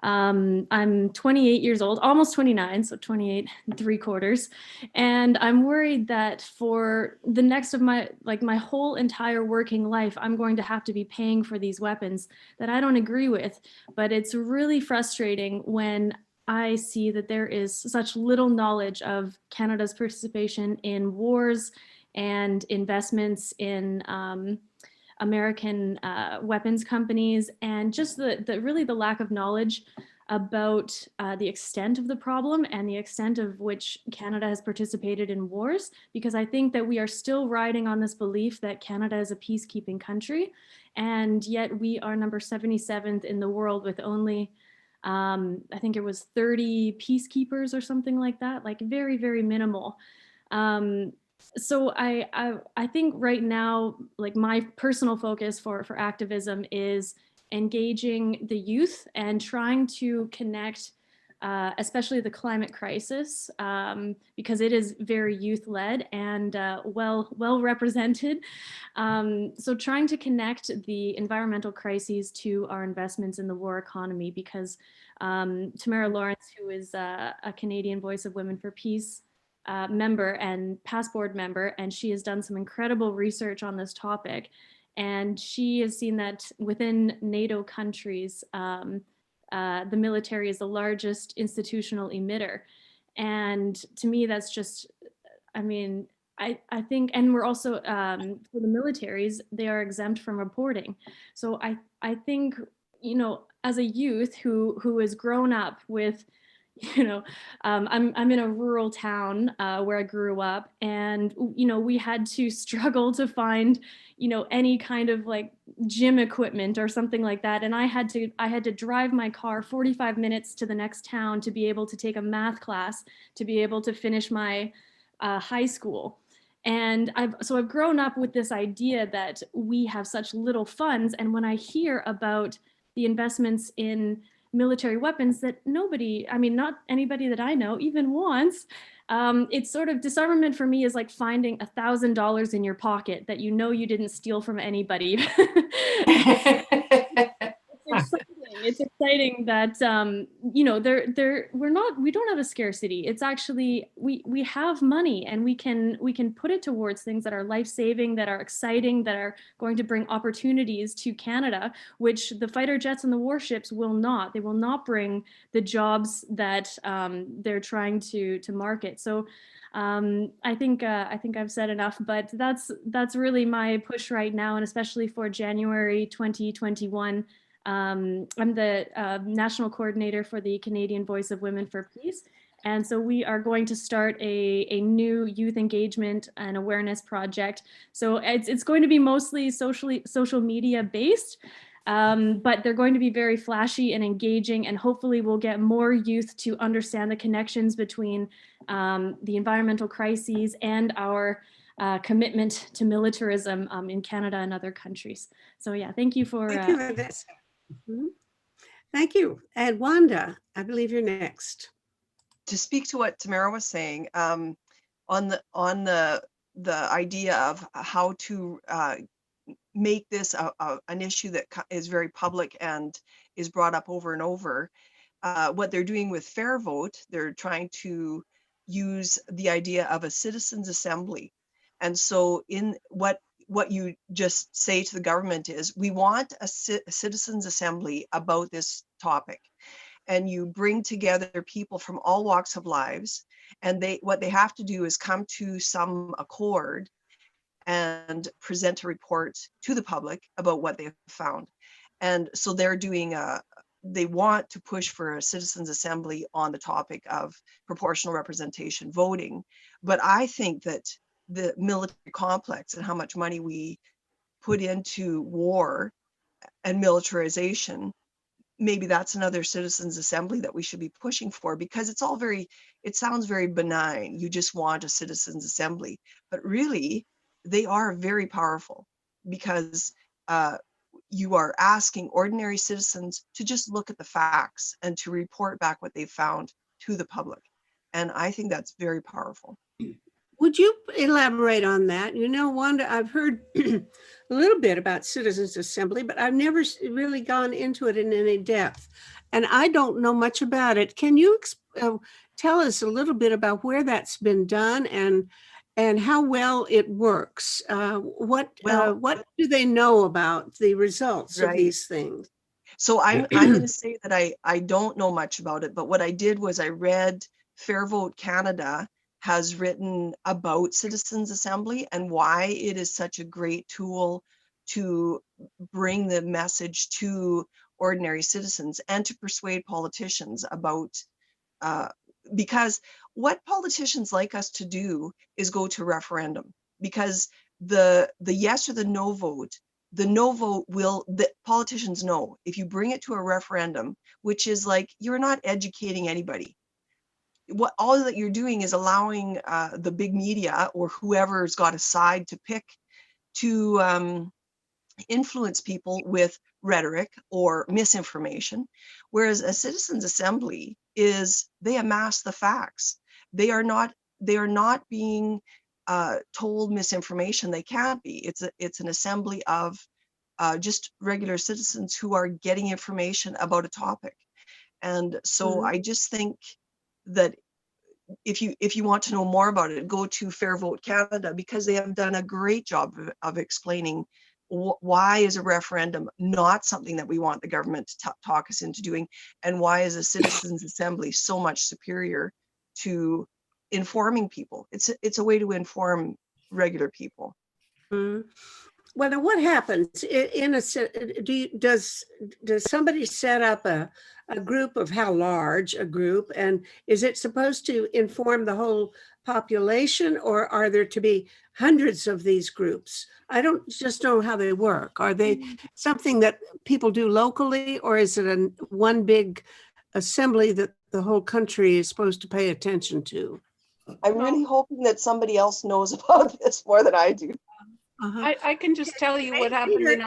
I'm 28 years old, almost 29, so 28 and 3/4. And I'm worried that for the next of my whole entire working life, I'm going to have to be paying for these weapons that I don't agree with. But it's really frustrating when I see that there is such little knowledge of Canada's participation in wars and investments in American weapons companies, and just the lack of knowledge about the extent of the problem and the extent of which Canada has participated in wars, because I think that we are still riding on this belief that Canada is a peacekeeping country, and yet we are number 77th in the world with only I think it was 30 peacekeepers or something like that, like very, very minimal. So I think right now, like my personal focus for activism is engaging the youth and trying to connect, especially the climate crisis, because it is very youth-led and well represented. So trying to connect the environmental crises to our investments in the war economy, because Tamara Lawrence, who is a Canadian Voice of Women for Peace member and past board member, and she has done some incredible research on this topic. And she has seen that within NATO countries, the military is the largest institutional emitter. And to me, that's just, I mean, I think, and we're also, for the militaries, they are exempt from reporting. So I think, you know, as a youth who has grown up with, you know, I'm in a rural town where I grew up, and you know, we had to struggle to find, you know, any kind of like gym equipment or something like that, and I had to drive my car 45 minutes to the next town to be able to take a math class to be able to finish my high school. And I've grown up with this idea that we have such little funds, and when I hear about the investments in military weapons that nobody, I mean, not anybody that I know even wants, it's sort of disarmament for me is like finding $1,000 in your pocket that you know you didn't steal from anybody. It's exciting that you know, we don't have a scarcity. It's actually we have money, and we can put it towards things that are life-saving, that are exciting, that are going to bring opportunities to Canada, which the fighter jets and the warships will not. They will not bring the jobs that they're trying to market. So I think I've said enough, but that's really my push right now, and especially for January 2021. I'm the national coordinator for the Canadian Voice of Women for Peace. And so we are going to start a new youth engagement and awareness project. So it's going to be mostly social media based, but they're going to be very flashy and engaging, and hopefully we'll get more youth to understand the connections between the environmental crises and our commitment to militarism in Canada and other countries. So yeah, thank you for
Thank you, Vanessa. Thank you. And Wanda, I believe you're next.
To speak to what Tamara was saying, on the idea of how to make this an issue that is very public and is brought up over and over, what they're doing with Fair Vote, they're trying to use the idea of a citizens' assembly. And so in what you just say to the government is, we want a citizens' assembly about this topic. and you bring together people from all walks of lives, and what they have to do is come to some accord and present a report to the public about what they have found. And so they're doing they want to push for a citizens assembly on the topic of proportional representation voting. But I think that the military complex and how much money we put into war and militarization, maybe that's another citizens assembly that we should be pushing for, because it's all it sounds very benign. You just want a citizens assembly, but really they are very powerful, because you are asking ordinary citizens to just look at the facts and to report back what they found to the public. And I think that's very powerful.
Would you elaborate on that? You know, Wanda, I've heard a little bit about Citizens Assembly, but I've never really gone into it in any depth. And I don't know much about it. Can you tell us a little bit about where that's been done and how well it works? What do they know about the results of these things?
So I'm going to say that I don't know much about it, but what I did was I read Fair Vote Canada has written about Citizens Assembly and why it is such a great tool to bring the message to ordinary citizens and to persuade politicians about, because what politicians like us to do is go to referendum, because the yes or the no vote the politicians know if you bring it to a referendum, which is like, you're not educating anybody. What all that you're doing is allowing the big media or whoever's got a side to pick to influence people with rhetoric or misinformation. Whereas a citizens assembly they amass the facts. They are not being told misinformation. They can't be. It's an assembly of just regular citizens who are getting information about a topic. And so I just think that if you want to know more about it, go to Fair Vote Canada, because they have done a great job of explaining why is a referendum not something that we want the government to talk us into doing, and why is a citizens assembly so much superior to informing people. It's a way to inform regular people.
Well, then what happens does somebody set up a group of how large a group, and is it supposed to inform the whole population, or are there to be hundreds of these groups? I don't just know how they work. Are they something that people do locally, or is it one big assembly that the whole country is supposed to pay attention to?
I'm really hoping that somebody else knows about this more than I do.
I can just tell you what happened.
Can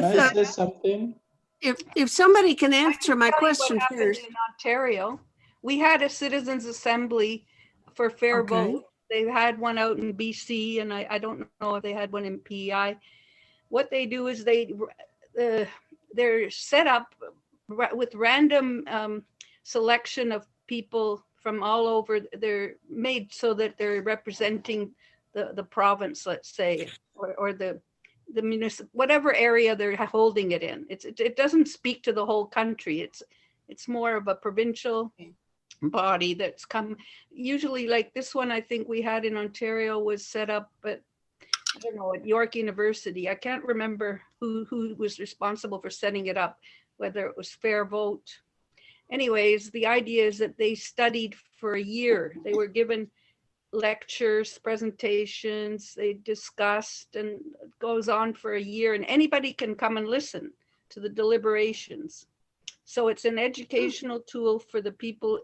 I say something?
If somebody can answer my question first.
In Ontario, we had a citizens assembly for fair vote. They had one out in BC, and I don't know if they had one in PEI. What they do is they're set up with random selection of people from all over. They're made so that they're representing the province, let's say, or the municipal, whatever area they're holding it in. It doesn't speak to the whole country. It's more of a provincial body that's come. Usually, like this one, I think we had in Ontario was set up at, I don't know, at York University. I can't remember who was responsible for setting it up, whether it was Fair Vote. Anyways, the idea is that they studied for a year. They were given lectures, presentations, they discussed, and it goes on for a year, and anybody can come and listen to the deliberations. So it's an educational tool for the people,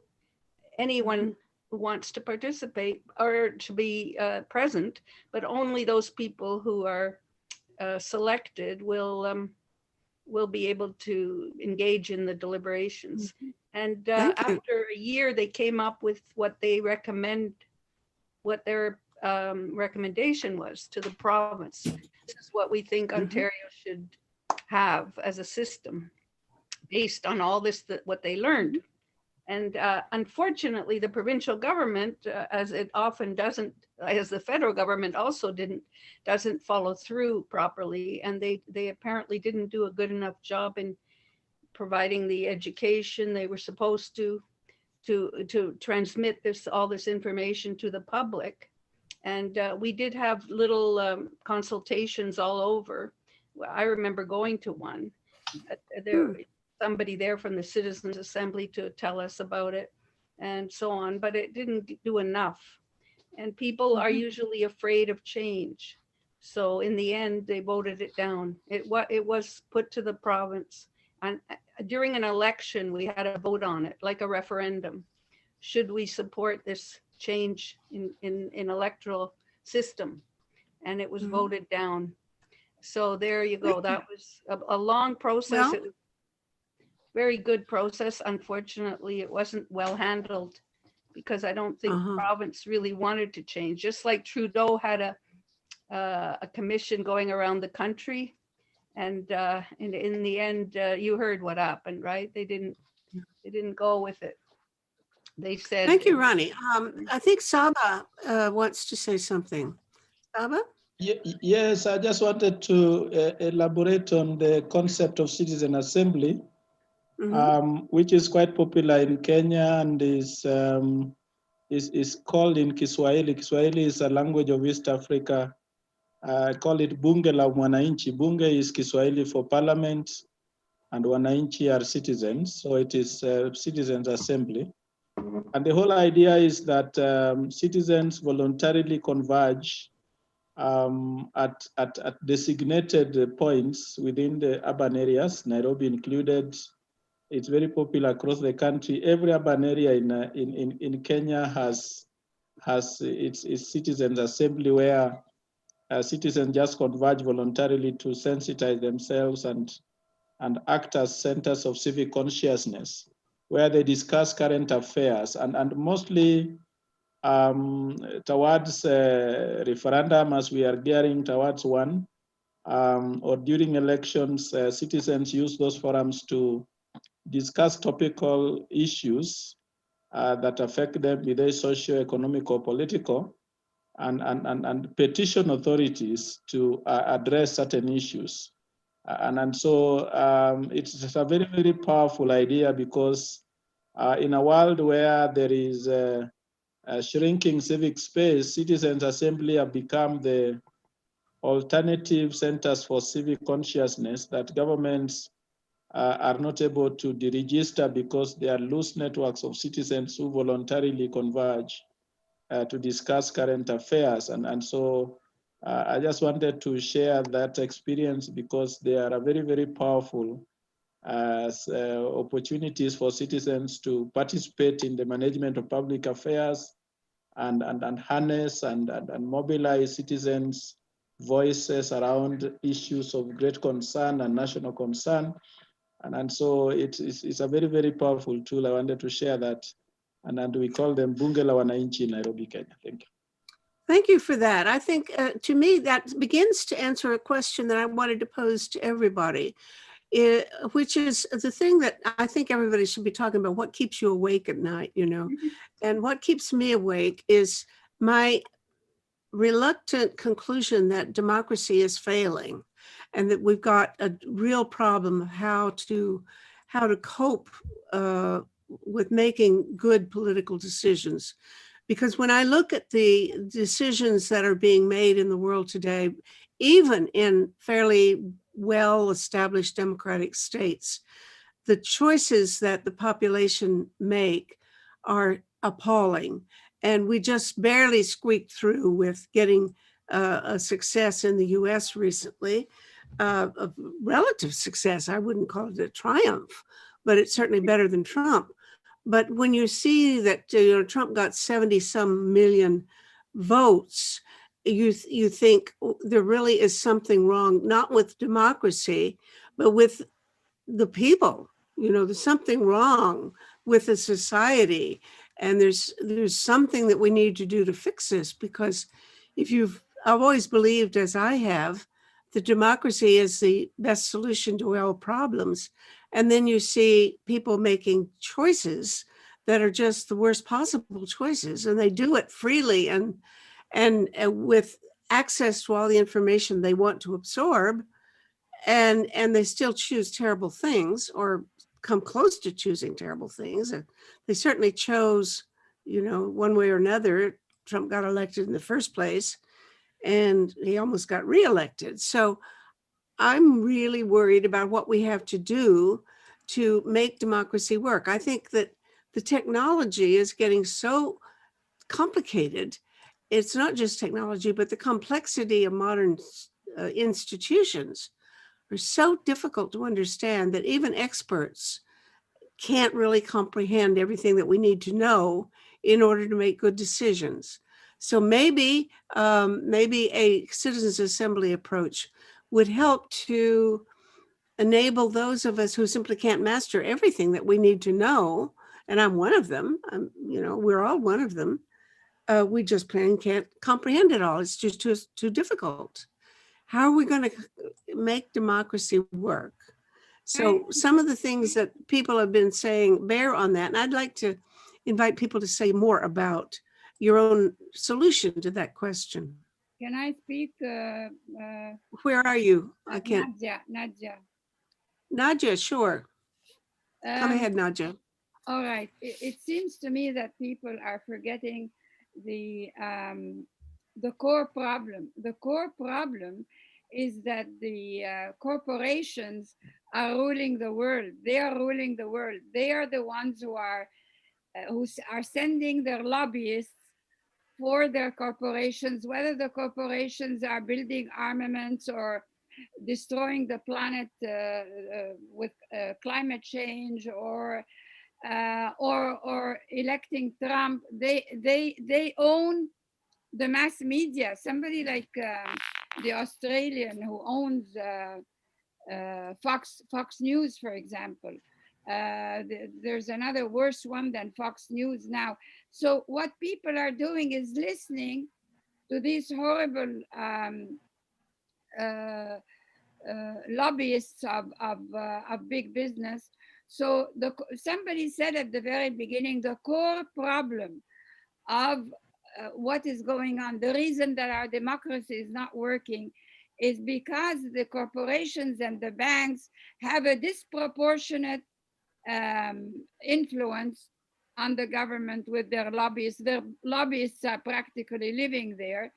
anyone who wants to participate or to be present, but only those people who are selected will be able to engage in the deliberations. And after a year, they came up with what their recommendation was to the province. This is what we think Ontario should have as a system based on all this, what they learned. And unfortunately, the provincial government, as it often doesn't, as the federal government also doesn't follow through properly. And they apparently didn't do a good enough job in providing the education they were supposed to transmit all this information to the public. And we did have little consultations all over. I remember going to one. There, somebody there from the Citizens Assembly to tell us about it and so on, but it didn't do enough. And people are usually afraid of change. So in the end, they voted it down. It was put to the province. And during an election, we had a vote on it, like a referendum. Should we support this change in electoral system? And it was voted down. So there you go. That was a long process.
Well,
It was a very good process. Unfortunately, it wasn't well handled because I don't think the province really wanted to change. Just like Trudeau had a commission going around the country, and in the end, you heard what happened, right? They didn't go with it. They said.
Thank you, Ronnie. I think Saba wants to say something. Saba?
Yes, I just wanted to elaborate on the concept of citizen assembly, which is quite popular in Kenya and is called in Kiswahili. Kiswahili is a language of East Africa. I call it Bunge la Mwananchi. Bunge is Kiswahili for parliament, and Wananchi are citizens. So it is citizens assembly. And the whole idea is that citizens voluntarily converge at designated points within the urban areas, Nairobi included. It's very popular across the country. Every urban area in Kenya has its citizens assembly where citizens just converge voluntarily to sensitize themselves and act as centers of civic consciousness, where they discuss current affairs and mostly towards referendum, as we are gearing towards one, or during elections, citizens use those forums to discuss topical issues that affect them, be they socio-economic or political, and petition authorities to address certain issues. And so it's a very, very powerful idea because in a world where there is a shrinking civic space, citizens assembly have become the alternative centers for civic consciousness that governments are not able to deregister because they are loose networks of citizens who voluntarily converge to discuss current affairs. And so I just wanted to share that experience because they are a very, very powerful opportunities for citizens to participate in the management of public affairs and harness and mobilize citizens' voices around issues of great concern and national concern. And so it's a very, very powerful tool. I wanted to share that. And we call them Bunge la Wananchi in Nairobi, Kenya. Thank you.
Thank you for that. I think to me, that begins to answer a question that I wanted to pose to everybody, which is the thing that I think everybody should be talking about. What keeps you awake at night, you know? And what keeps me awake is my reluctant conclusion that democracy is failing and that we've got a real problem of how to cope with making good political decisions. Because when I look at the decisions that are being made in the world today, even in fairly well-established democratic states, the choices that the population make are appalling. And we just barely squeaked through with getting a success in the US recently, a relative success. I wouldn't call it a triumph, but it's certainly better than Trump. But when you see that Trump got 70-some million votes, you think there really is something wrong, not with democracy, but with the people. There's something wrong with the society. And there's something that we need to do to fix this, because I've always believed, as I have, that democracy is the best solution to all problems. And then you see people making choices that are just the worst possible choices, and they do it freely and with access to all the information they want to absorb, and they still choose terrible things or come close to choosing terrible things. And they certainly chose, one way or another. Trump got elected in the first place, and he almost got reelected. So I'm really worried about what we have to do to make democracy work. I think that the technology is getting so complicated. It's not just technology, but the complexity of modern institutions are so difficult to understand that even experts can't really comprehend everything that we need to know in order to make good decisions. So maybe a citizens assembly approach would help to enable those of us who simply can't master everything that we need to know. And I'm one of them. We're all one of them. We just plain can't comprehend it all. It's just too difficult. How are we going to make democracy work? So some of the things that people have been saying bear on that. And I'd like to invite people to say more about your own solution to that question.
Can I speak?
Where are you? I can't. Nadia, sure. Come ahead, Nadia.
All right. It seems to me that people are forgetting the core problem. The core problem is that the corporations are ruling the world. They are ruling the world. They are the ones who are sending their lobbyists for their corporations, whether the corporations are building armaments or destroying the planet with climate change or electing Trump. They own the mass media. Somebody like the Australian who owns Fox News, for example. There's another worse one than Fox News now. So what people are doing is listening to these horrible lobbyists of big business. So somebody said at the very beginning, the core problem of what is going on, the reason that our democracy is not working is because the corporations and the banks have a disproportionate influence on the government with their lobbyists. Their lobbyists are practically living there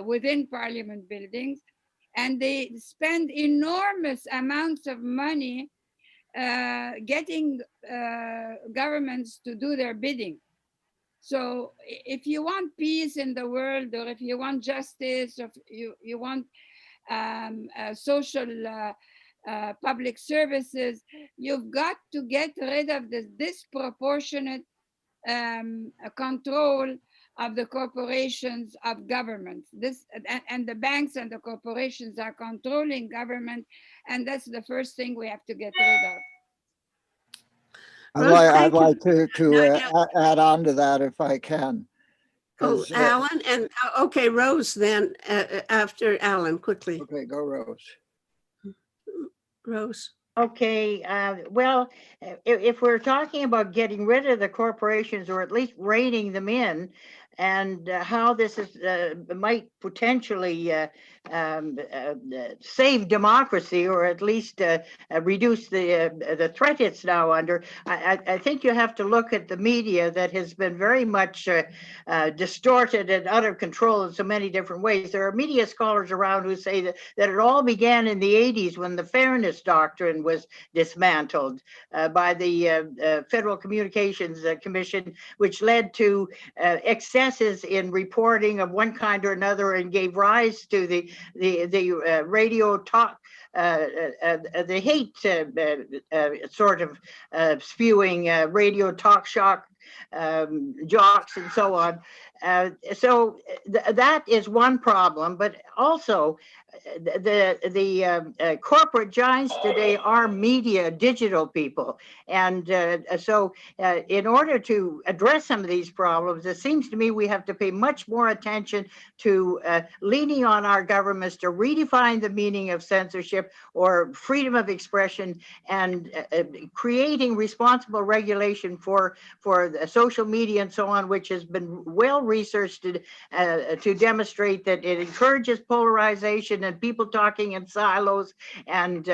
within parliament buildings, and they spend enormous amounts of money getting governments to do their bidding. So if you want peace in the world, or if you want justice, or if you want social public services, you've got to get rid of this disproportionate control of the corporations of governments. And the banks and the corporations are controlling government, and that's the first thing we have to get rid of.
I'd like to add on to that if I can.
Oh, Alan, and okay, Rose then after Alan, quickly.
Okay, go Rose.
Rose.
Okay, well, if we're talking about getting rid of the corporations or at least reining them in, and how this is might potentially save democracy, or at least reduce the threat it's now under, I think you have to look at the media that has been very much distorted and out of control in so many different ways. There are media scholars around who say that it all began in the 80s when the Fairness Doctrine was dismantled by the Federal Communications Commission, which led to excesses in reporting of one kind or another, and gave rise to the radio talk, the hate sort of spewing radio talk shock jocks and so on. So that is one problem, but also the corporate giants today are media digital people. And so in order to address some of these problems, it seems to me we have to pay much more attention to leaning on our governments to redefine the meaning of censorship or freedom of expression, and creating responsible regulation for social media and so on, which has been well researched to demonstrate that it encourages polarization and people talking in silos, and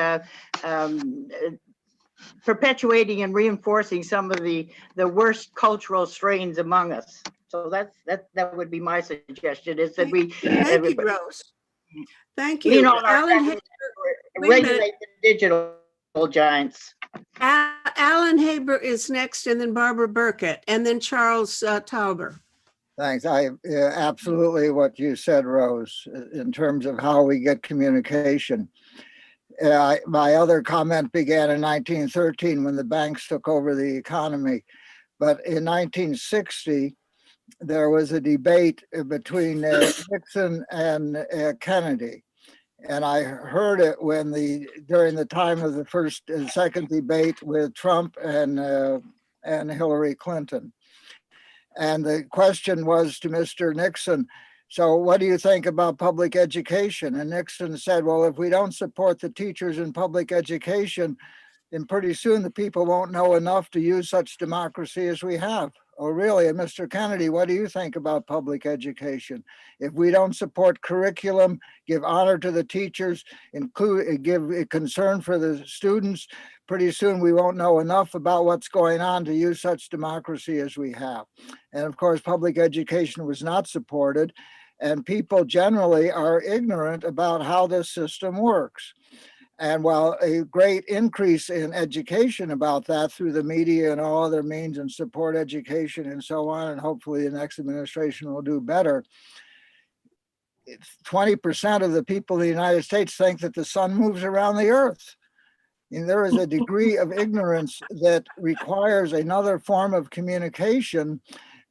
perpetuating and reinforcing some of the worst cultural strains among us. So that would be my suggestion, is that we
Thank you, Rose. Thank
lean
you.
on our
Alan,
efforts to
wait a minute.
regulate the digital giants.
Alan Haber is next, and then Barbara Burkett, and then Charles Tauber.
Thanks. Absolutely what you said, Rose, in terms of how we get communication. My other comment began in 1913 when the banks took over the economy. But in 1960, there was a debate between Nixon and Kennedy. And I heard it during the time of the first and second debate with Trump and Hillary Clinton. And the question was to Mr. Nixon, so what do you think about public education? And Nixon said, well, if we don't support the teachers in public education, then pretty soon the people won't know enough to use such democracy as we have. Oh, really? And Mr. Kennedy, what do you think about public education? If we don't support curriculum, give honor to the teachers, give concern for the students, pretty soon we won't know enough about what's going on to use such democracy as we have. And of course, public education was not supported, and people generally are ignorant about how this system works. And while a great increase in education about that through the media and all other means and support education and so on, and hopefully the next administration will do better, 20% of the people in the United States think that the sun moves around the earth. And there is a degree of ignorance that requires another form of communication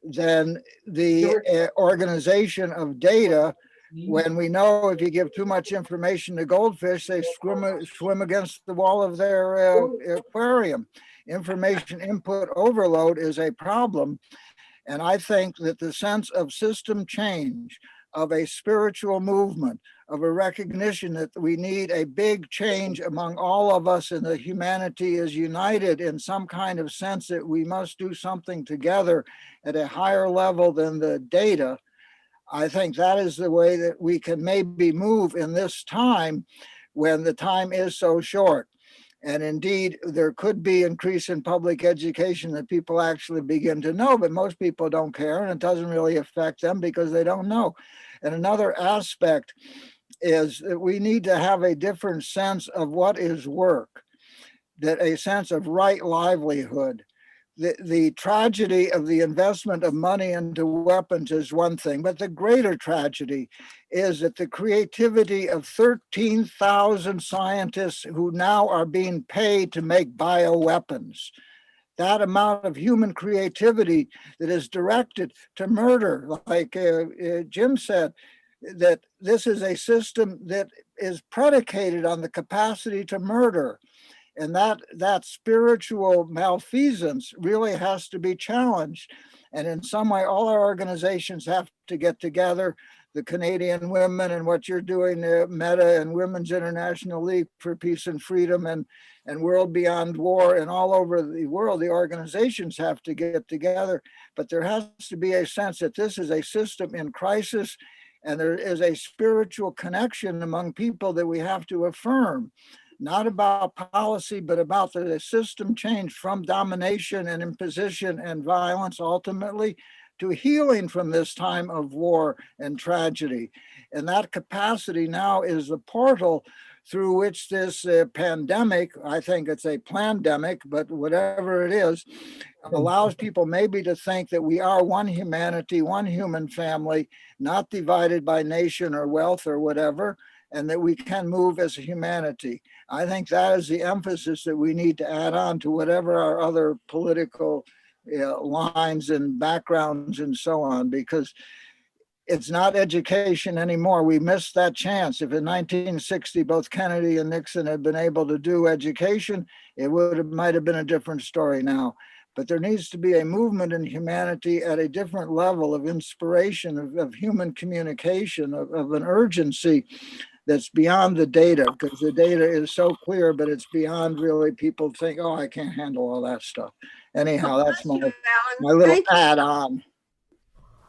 than the organization of data. When we know if you give too much information to goldfish, they swim against the wall of their aquarium. Information input overload is a problem. And I think that the sense of system change, of a spiritual movement, of a recognition that we need a big change among all of us, and that humanity is united in some kind of sense that we must do something together at a higher level than the data. I think that is the way that we can maybe move in this time when the time is so short. And indeed, there could be increase in public education that people actually begin to know, but most people don't care, and it doesn't really affect them because they don't know. And another aspect is that we need to have a different sense of what is work, that a sense of right livelihood. The tragedy of the investment of money into weapons is one thing, but the greater tragedy is that the creativity of 13,000 scientists who now are being paid to make bioweapons, that amount of human creativity that is directed to murder, like Jim said, that this is a system that is predicated on the capacity to murder. And that spiritual malfeasance really has to be challenged. And in some way, all our organizations have to get together, the Canadian Women and what you're doing, META and Women's International League for Peace and Freedom and World Beyond War, and all over the world, the organizations have to get together. But there has to be a sense that this is a system in crisis, and there is a spiritual connection among people that we have to affirm. Not about policy, but about the system change from domination and imposition and violence ultimately to healing from this time of war and tragedy. And that capacity now is the portal through which this pandemic, I think it's a plandemic, but whatever it is, allows people maybe to think that we are one humanity, one human family, not divided by nation or wealth or whatever, and that we can move as a humanity. I think that is the emphasis that we need to add on to whatever our other political lines and backgrounds and so on, because it's not education anymore. We missed that chance. If in 1960, both Kennedy and Nixon had been able to do education, it might have been a different story now. But there needs to be a movement in humanity at a different level of inspiration, of human communication, of an urgency that's beyond the data, because the data is so clear, but it's beyond really people think, oh, I can't handle all that stuff. Anyhow, that's my little add on.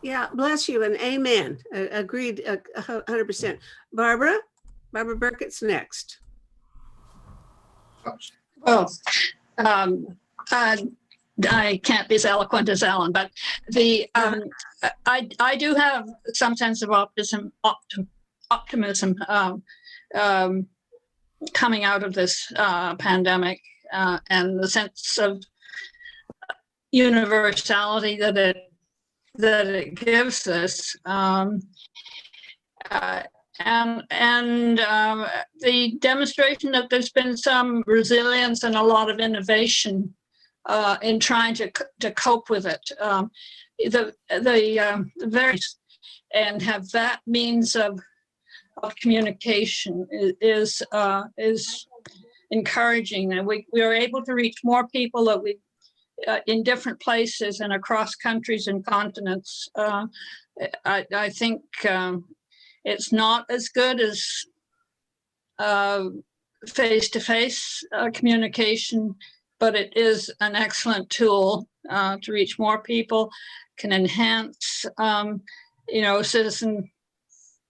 Yeah, bless you and amen. Agreed 100%. Barbara Burkett's next.
Well, I can't be as eloquent as Alan, but I do have some sense of optimism coming out of this pandemic, and the sense of universality that it gives us, and the demonstration that there's been some resilience and a lot of innovation in trying to cope with it. The various and have that means of communication is encouraging, and we are able to reach more people that we in different places and across countries and continents. I think it's not as good as face-to-face communication, but it is an excellent tool to reach more people, can enhance, citizen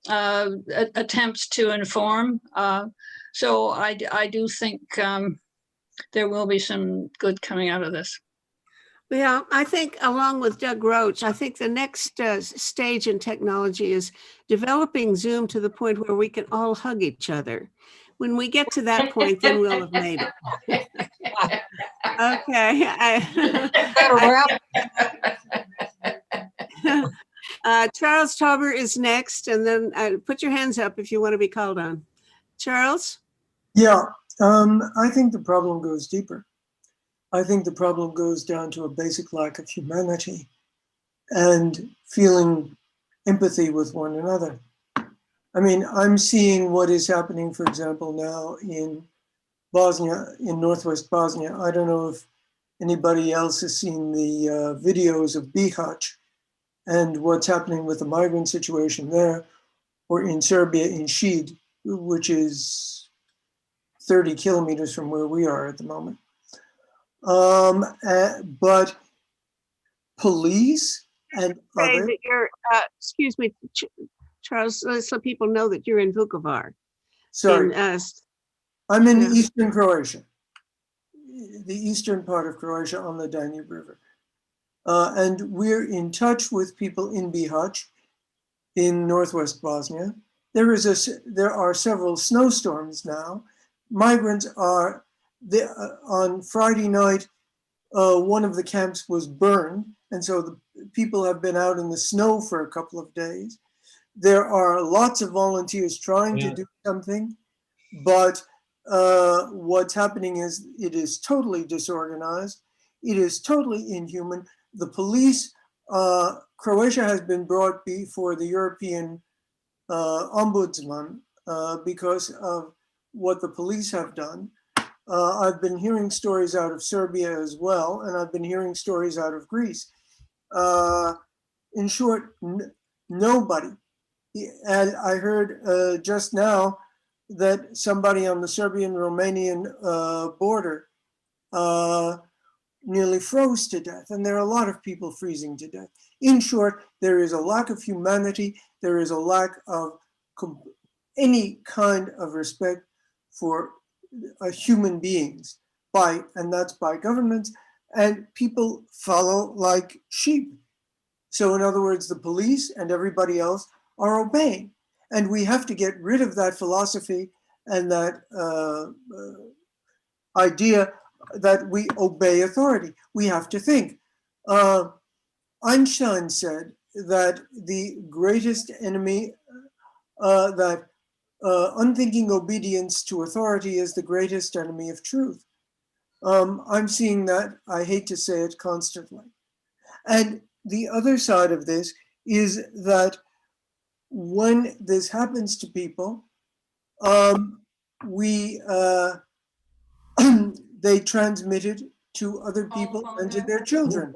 attempts to inform. So I do think there will be some good coming out of this.
Yeah, I think along with Doug Roach, I think the next stage in technology is developing Zoom to the point where we can all hug each other. When we get to that point, then we'll have made it. Okay. Charles Tauber is next, and then put your hands up if you want to be called on. Charles?
Yeah, I think the problem goes deeper. I think the problem goes down to a basic lack of humanity and feeling empathy with one another. I mean, I'm seeing what is happening, for example, now in Bosnia, in Northwest Bosnia. I don't know if anybody else has seen the videos of Bihać and what's happening with the migrant situation there, or in Serbia, in Šid, which is 30 kilometers from where we are at the moment. But police and other...
That you're, excuse me, Charles, so people know that you're in Vukovar.
Sorry, I'm in eastern Croatia, the eastern part of Croatia on the Danube River. And we're in touch with people in Bihać, in Northwest Bosnia. There are several snowstorms now. Migrants are, on Friday night, one of the camps was burned. And so the people have been out in the snow for a couple of days. There are lots of volunteers trying to do something, but what's happening is it is totally disorganized. It is totally inhuman. The police, Croatia has been brought before the European ombudsman because of what the police have done. I've been hearing stories out of Serbia as well, and I've been hearing stories out of Greece. In short, nobody. And I heard just now that somebody on the Serbian-Romanian border nearly froze to death, and there are a lot of people freezing to death. In short, there is a lack of humanity. There is a lack of any kind of respect for human beings, and that's by governments, and people follow like sheep. So in other words, the police and everybody else are obeying. And we have to get rid of that philosophy and that idea that we obey authority. We have to think. Einstein said that the greatest enemy, that unthinking obedience to authority is the greatest enemy of truth. I'm seeing that, I hate to say it, constantly. And the other side of this is that when this happens to people, they transmit it to other people and to their children.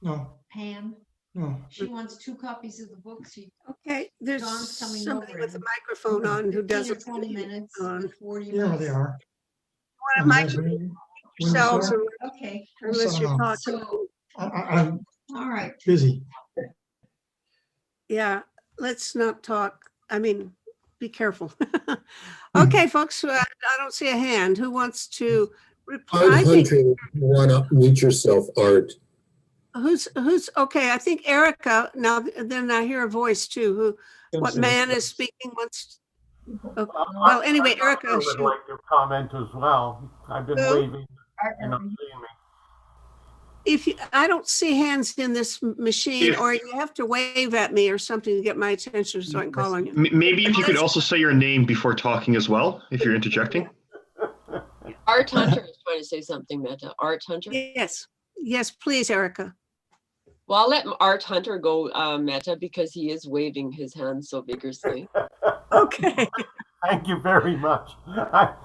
No.
Pam,
No.
she wants 2 copies of the book.
Okay, there's
John's coming
somebody
over
with a
in
microphone on who
15 or
doesn't.
20 minutes,
on.
40
Yeah,
minutes.
they are.
Want to microphone yourselves
Okay.
unless you're talking.
So,
I'm
all right.
busy.
Yeah, let's not talk. I mean, be careful. Okay, folks, I don't see a hand. Who wants to
Art
I think,
Hunter, you want to mute yourself, Art.
who's, okay, I think Erica, now, then I hear a voice too, what man is speaking once? Okay. Well, anyway, Erica,
I would
shoot.
like to comment as well. I've been
Who?
waving. You're not seeing me.
If you, I don't see hands in this machine,
If-
or you have to wave at me or something to get my attention so I can call on you.
Maybe if you could also say your name before talking as well, if you're interjecting.
Art Hunter is trying to say something, Meta. Art Hunter?
Yes, yes, please, Erica.
Well, I'll let Art Hunter go, Meta, because he is waving his hands so vigorously.
Okay.
Thank you very much.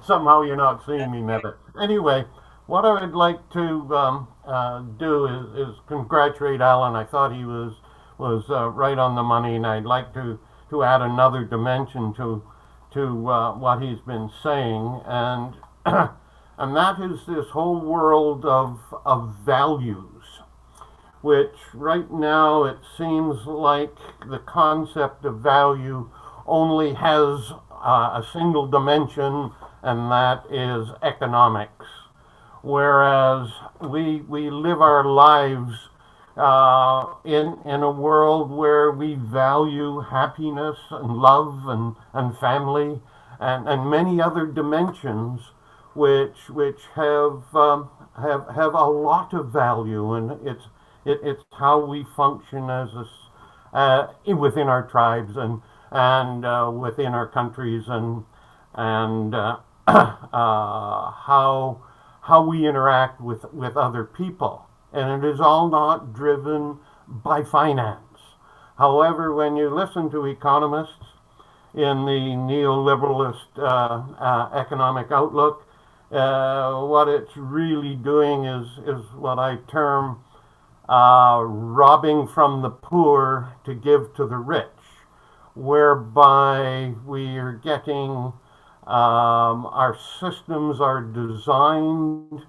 Somehow you're not seeing me, Meta. Anyway, what I would like to do is congratulate Alan. I thought he was right on the money, and I'd like to add another dimension to what he's been saying, and and that is this whole world of values, which right now it seems like the concept of value only has a single dimension, and that is economics. Whereas we live our lives in a world where we value happiness and love and family and many other dimensions which have a lot of value, and it's how we function as within our tribes and within our countries and how we interact with other people. And it is all not driven by finance. However, when you listen to economists in the neoliberalist economic outlook, what it's really doing is what I term robbing from the poor to give to the rich, whereby we are getting our systems are designed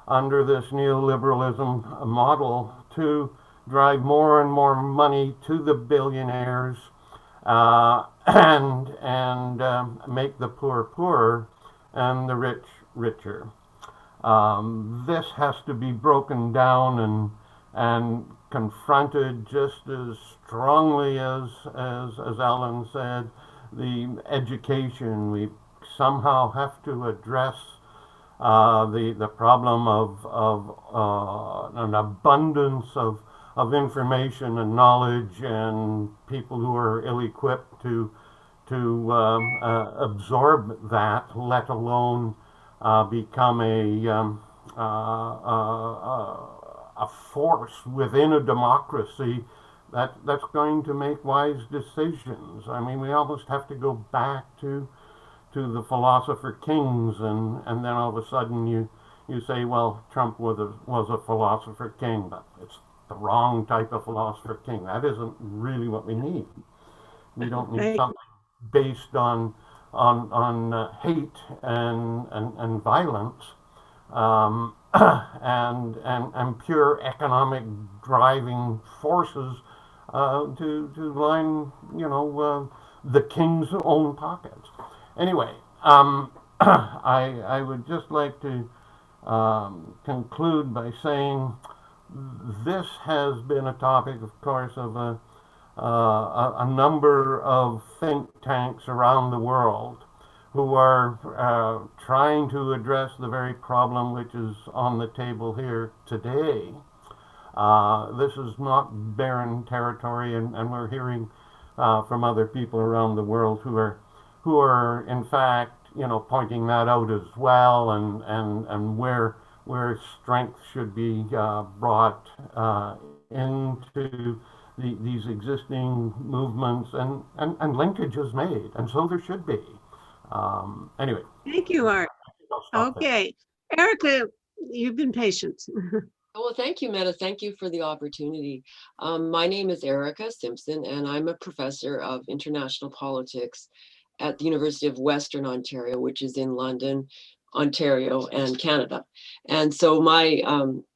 under this neoliberalism model to drive more and more money to the billionaires and make the poor poorer and the rich richer. This has to be broken down and confronted just as strongly as Alan said. The education, we somehow have to address the problem of an abundance of information and knowledge, and people who are ill-equipped to absorb that, let alone become a force within a democracy that's going to make wise decisions. I mean, we almost have to go back to the philosopher kings, and then all of a sudden you say, well, Trump was a philosopher king, but it's the wrong type of philosopher king. That isn't really what we need. We don't need something based on hate and violence and pure economic driving forces to line the king's own pockets. Anyway, I would just like to conclude by saying this has been a topic, of course, of a number of think tanks around the world who are trying to address the very problem which is on the table here today. This is not barren territory, and we're hearing from other people around the world who are in fact, pointing that out as well, and where strength should be brought into these existing movements and linkages made, and so there should be. Anyway.
Thank you, Art. Okay, Erica, you've been patient.
Well, thank you, Meta. Thank you for the opportunity. My name is Erica Simpson, and I'm a professor of international politics at the University of Western Ontario, which is in London, Ontario, and Canada. And so my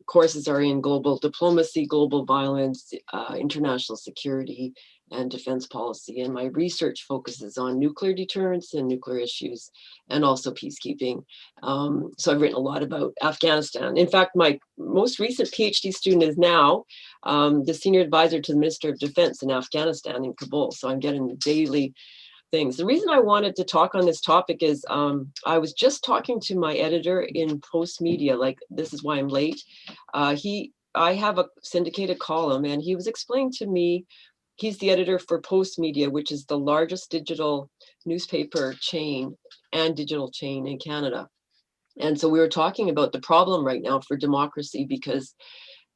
courses are in global diplomacy, global violence, international security, and defense policy. And my research focuses on nuclear deterrence and nuclear issues, and also peacekeeping. So I've written a lot about Afghanistan. In fact, my most recent PhD student is now the senior advisor to the Minister of Defense in Afghanistan in Kabul. So I'm getting daily things. The reason I wanted to talk on this topic is I was just talking to my editor in Post Media, like this is why I'm late. I have a syndicated column, and he was explaining to me, he's the editor for Post Media, which is the largest digital newspaper chain and digital chain in Canada. And so we were talking about the problem right now for democracy, because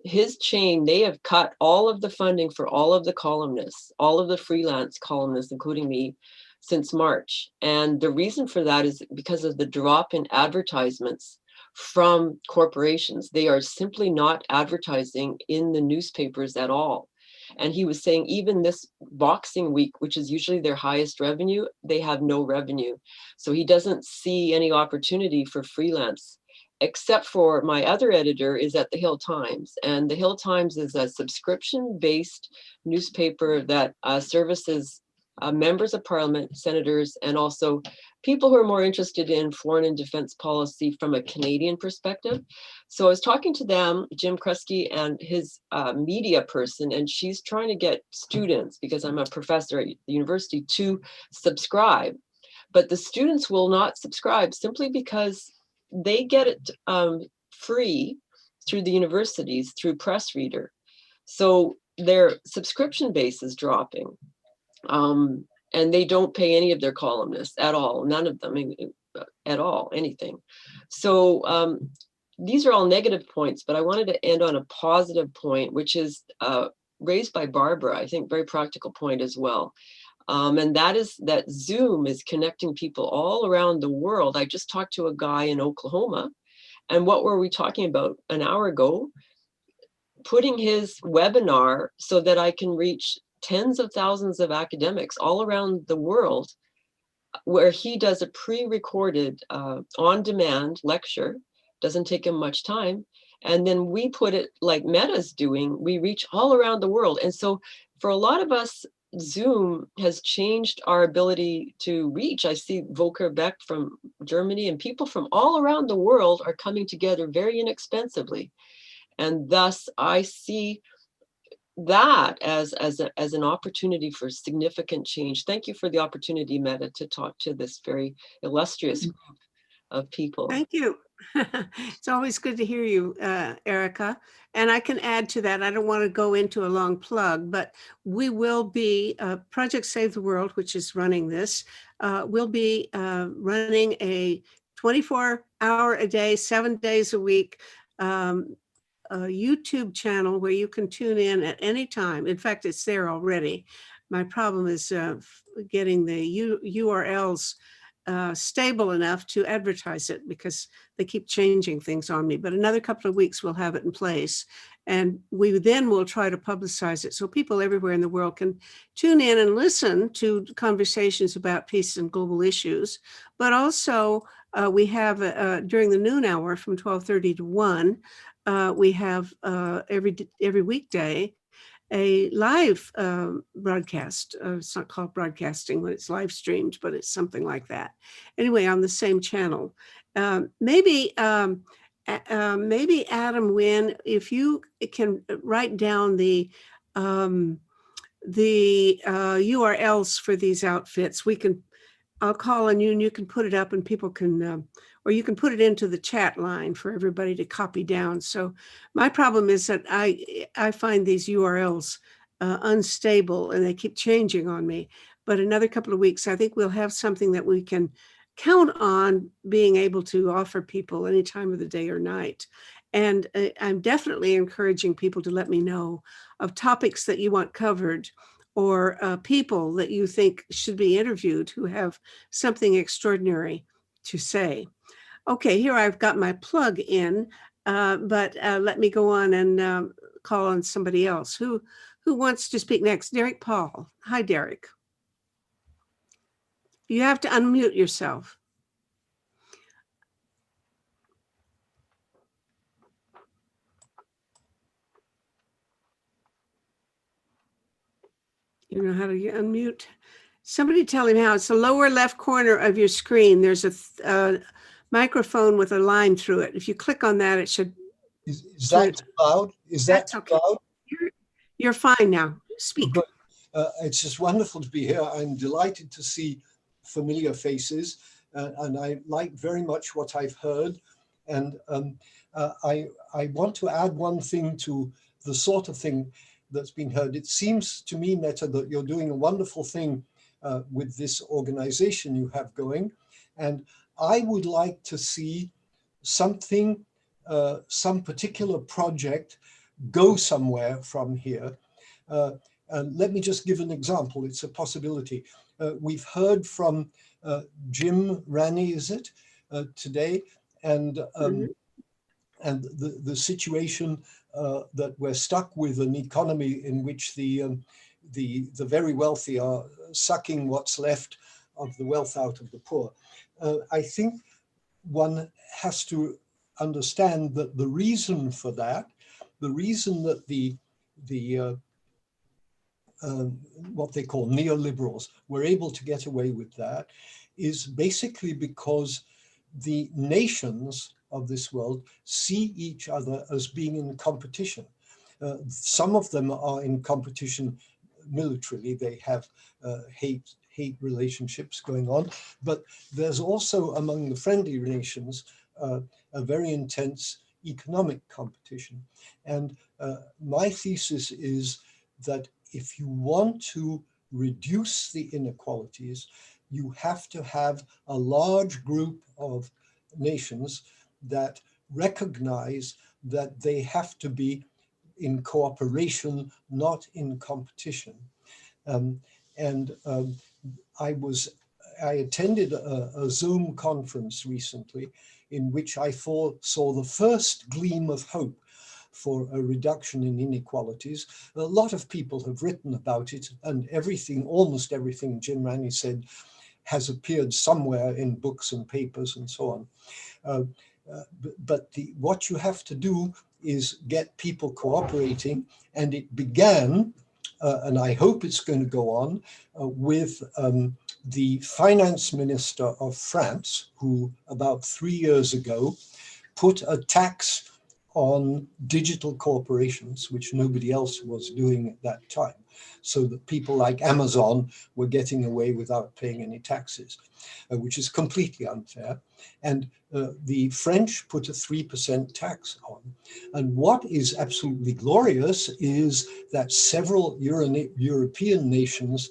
his chain, they have cut all of the funding for all of the columnists, all of the freelance columnists, including me, since March. And the reason for that is because of the drop in advertisements from corporations. They are simply not advertising in the newspapers at all. And he was saying even this Boxing Week, which is usually their highest revenue, they have no revenue. So he doesn't see any opportunity for freelance, except for my other editor is at the Hill Times. And the Hill Times is a subscription-based newspaper that services members of parliament, senators, and also people who are more interested in foreign and defense policy from a Canadian perspective. So I was talking to them, Jim Kresge and his media person, and she's trying to get students, because I'm a professor at the university, to subscribe. But the students will not subscribe simply because they get it free through the universities, through Press Reader. So their subscription base is dropping. And they don't pay any of their columnists at all, none of them at all, anything. So these are all negative points, but I wanted to end on a positive point, which is raised by Barbara, I think very practical point as well. And that is that Zoom is connecting people all around the world. I just talked to a guy in Oklahoma, and what were we talking about an hour ago? Putting his webinar so that I can reach tens of thousands of academics all around the world, where he does a pre-recorded on-demand lecture, doesn't take him much time. And then we put it like Meta's doing, we reach all around the world. And so for a lot of us, Zoom has changed our ability to reach. I see Volker Beck from Germany, and people from all around the world are coming together very inexpensively. And thus I see that as an opportunity for significant change. Thank you for the opportunity, Meta, to talk to this very illustrious group of people.
Thank you. It's always good to hear you, Erica. And I can add to that, I don't want to go into a long plug, but we will be, Project Save the World, which is running this, will be running a 24-hour-a-day, 7 days a week a YouTube channel where you can tune in at any time. In fact, it's there already. My problem is getting the URLs stable enough to advertise it, because they keep changing things on me. But another couple of weeks we'll have it in place, and we then will try to publicize it so people everywhere in the world can tune in and listen to conversations about peace and global issues. But also we have during the noon hour from 12:30 to 1, we have every weekday a live broadcast. It's not called broadcasting when it's live streamed, but it's something like that. Anyway, on the same channel. Maybe Adam Wynn, if you can write down the URLs for these outfits, I'll call on you and you can put it up, and people can, or you can put it into the chat line for everybody to copy down. So my problem is that I find these URLs unstable and they keep changing on me. But another couple of weeks, I think we'll have something that we can count on being able to offer people any time of the day or night. And I'm definitely encouraging people to let me know of topics that you want covered, or people that you think should be interviewed who have something extraordinary to say. Okay, here I've got my plug in, but let me go on and call on somebody else. Who wants to speak next? Derek Paul. Hi, Derek. You have to unmute yourself. You know how to unmute? Somebody tell him how. It's the lower left corner of your screen. There's a microphone with a line through it. If you click on that, it should.
Is that too loud? Is that too loud?
You're fine now. Speak.
Good. It's just wonderful to be here. I'm delighted to see familiar faces, and I like very much what I've heard. And I want to add one thing to the sort of thing that's been heard. It seems to me, Meta, that you're doing a wonderful thing with this organization you have going. And I would like to see something, some particular project go somewhere from here. And let me just give an example. It's a possibility. We've heard from Jim Ranney, is it, today, and the situation that we're stuck with, an economy in which the very wealthy are sucking what's left of the wealth out of the poor. I think one has to understand that the reason for that, the reason that what they call neoliberals were able to get away with that is basically because the nations of this world see each other as being in competition. Some of them are in competition militarily. They have hate relationships going on, but there's also among the friendly nations a very intense economic competition. And my thesis is that if you want to reduce the inequalities, you have to have a large group of nations that recognize that they have to be in cooperation, not in competition. I attended a Zoom conference recently in which I saw the first gleam of hope for a reduction in inequalities. A lot of people have written about it, and almost everything Jim Ranney said has appeared somewhere in books and papers and so on. But what you have to do is get people cooperating, and it began, and I hope it's going to go on, with the finance minister of France, who about 3 years ago put a tax on digital corporations, which nobody else was doing at that time, so that people like Amazon were getting away without paying any taxes, which is completely unfair. And the French put a 3% tax on. And what is absolutely glorious is that several European nations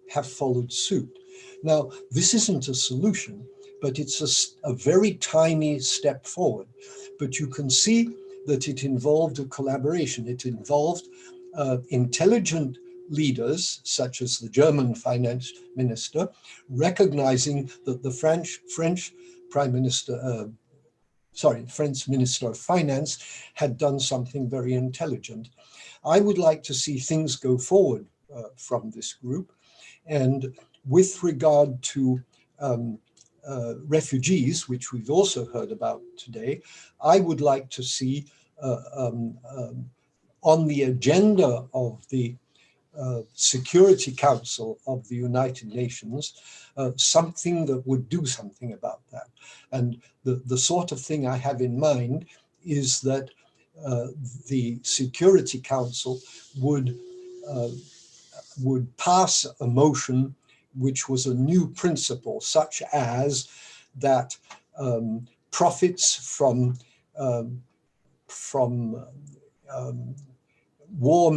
have followed suit. Now, this isn't a solution, but it's a very tiny step forward. But you can see that it involved a collaboration. It involved intelligent leaders, such as the German finance minister, recognizing that the French Minister of Finance had done something very intelligent. I would like to see things go forward from this group. And with regard to refugees, which we've also heard about today, I would like to see on the agenda of the Security Council of the United Nations, something that would do something about that. And the sort of thing I have in mind is that the Security Council would pass a motion which was a new principle, such as that profits from war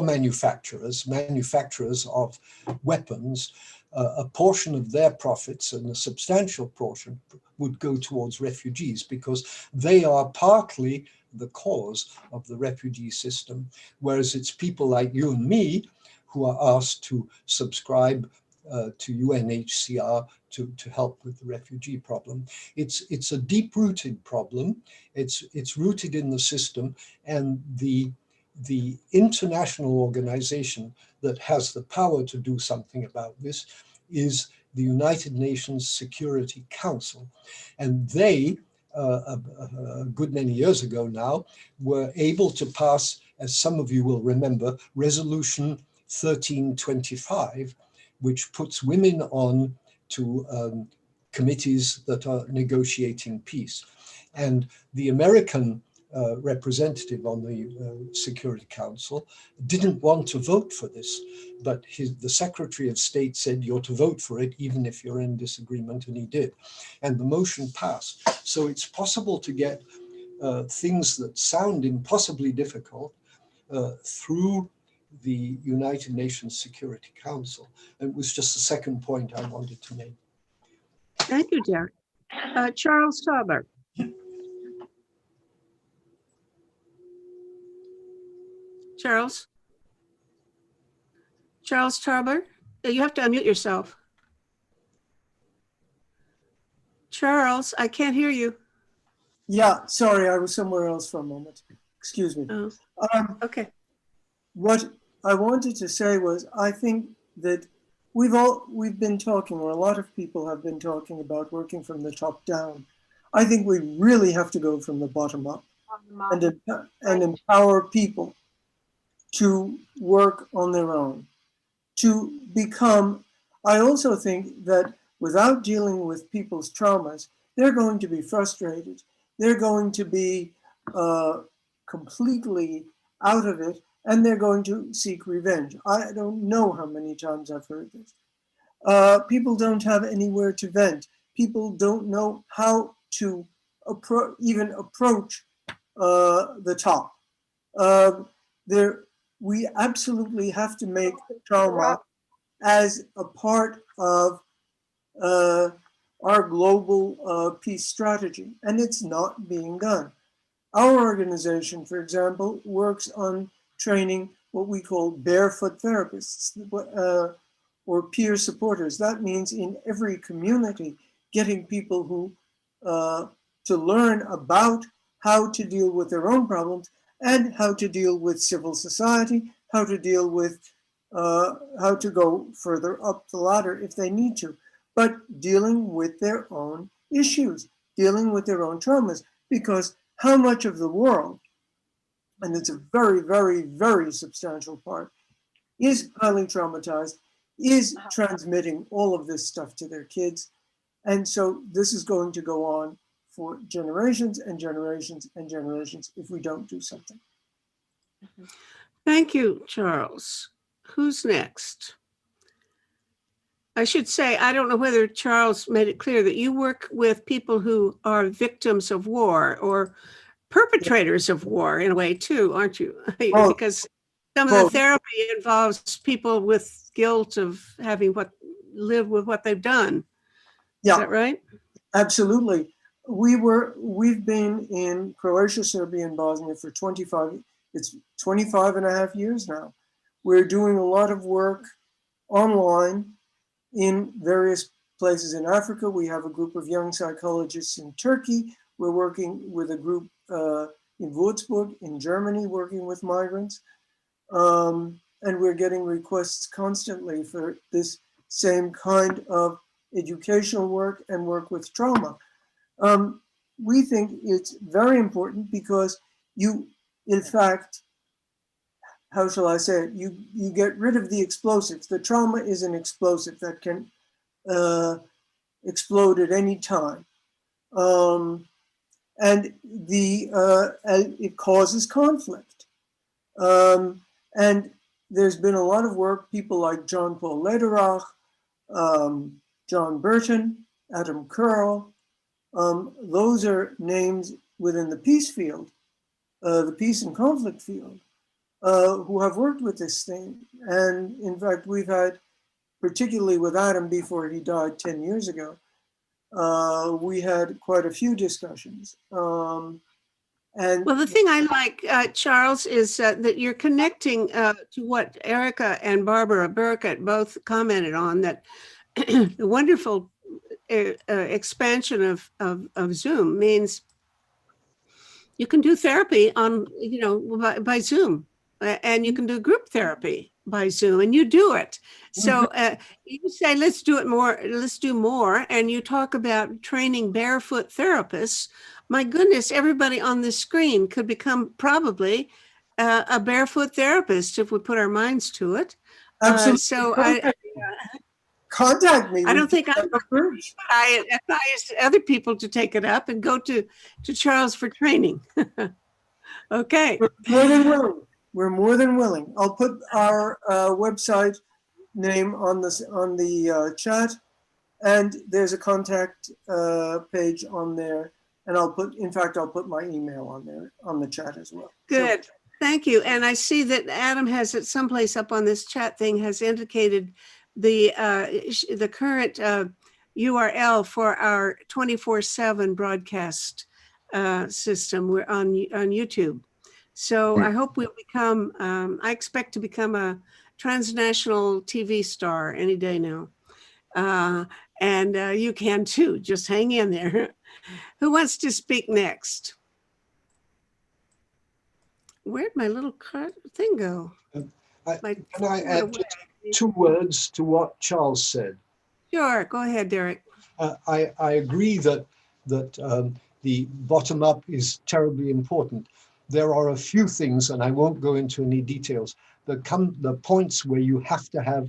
manufacturers of weapons, a portion of their profits, and a substantial portion, would go towards refugees, because they are partly the cause of the refugee system, whereas it's people like you and me who are asked to subscribe to UNHCR to help with the refugee problem. It's a deep-rooted problem. It's rooted in the system, and the international organization that has the power to do something about this is the United Nations Security Council. And they, a good many years ago now, were able to pass as some of you will remember, Resolution 1325, which puts women on to committees that are negotiating peace. And the American representative on the Security Council didn't want to vote for this, but the Secretary of State said you're to vote for it even if you're in disagreement, and he did. And the motion passed. So it's possible to get things that sound impossibly difficult through the United Nations Security Council. It was just the second point I wanted to make.
Thank you, Derek. Charles Tauber. Charles Tauber, you have to unmute yourself. Charles, I can't hear you.
Yeah, sorry, I was somewhere else for a moment. Excuse me.
Oh, okay.
What I wanted to say was, I think that we've been talking, or a lot of people have been talking about working from the top down. I think we really have to go from the bottom up and empower people to work on their own, to become. I also think that without dealing with people's traumas, they're going to be frustrated. They're going to be completely out of it, and they're going to seek revenge. I don't know how many times I've heard this. People don't have anywhere to vent. People don't know how to even approach the top. We absolutely have to make trauma as a part of our global peace strategy, and it's not being done. Our organization, for example, works on training what we call barefoot therapists or peer supporters. That means in every community, getting people who to learn about how to deal with their own problems and how to deal with civil society, how to deal with how to go further up the ladder if they need to, but dealing with their own issues, dealing with their own traumas, because how much of the world, and it's a very, very, very substantial part, is highly traumatized, is transmitting all of this stuff to their kids. And so this is going to go on for generations and generations and generations if we don't do something.
Thank you, Charles. Who's next? I should say, I don't know whether Charles made it clear that you work with people who are victims of war or perpetrators of war in a way too, aren't you? Because some of the therapy involves people with guilt of having lived with what they've done.
Yeah.
Is that right?
Absolutely. We've been in Croatia, Serbia, and Bosnia for 25 and a half years now. We're doing a lot of work online in various places in Africa. We have a group of young psychologists in Turkey. We're working with a group in Würzburg in Germany, working with migrants. And we're getting requests constantly for this same kind of educational work and work with trauma. We think it's very important because you, in fact, how shall I say it? You get rid of the explosives. The trauma is an explosive that can explode at any time. And it causes conflict. And there's been a lot of work, people like John Paul Lederach, John Burton, Adam Curl. Those are names within the peace field, the peace and conflict field, who have worked with this thing. And in fact, we've had, particularly with Adam before he died 10 years ago, we had quite a few discussions. And
well, the thing I like, Charles, is that you're connecting to what Erica and Barbara Burkett both commented on, that the wonderful expansion of Zoom means you can do therapy on, by Zoom, and you can do group therapy by Zoom, and you do it. So you say, let's do more, and you talk about training barefoot therapists. My goodness, everybody on this screen could become probably a barefoot therapist if we put our minds to it.
Absolutely.
So
Contact me.
I
We
don't think
can
I,
have a bridge.
I advise other people to take it up and go to Charles for training. Okay.
More than willing. We're more than willing. I'll put our website name on the chat, and there's a contact page on there. And I'll put my email on there on the chat as well.
Good. Thank you. And I see that Adam has it someplace up on this chat thing has indicated the current URL for our 24/7 broadcast system. We're on YouTube. So I hope we'll become, I expect to become a transnational TV star any day now. And you can too, just hang in there. Who wants to speak next? Where'd my little card thing go?
Can I add just 2 words to what Charles said?
Sure, go ahead, Derek.
I agree that the bottom up is terribly important. There are a few things, and I won't go into any details, the points where you have to have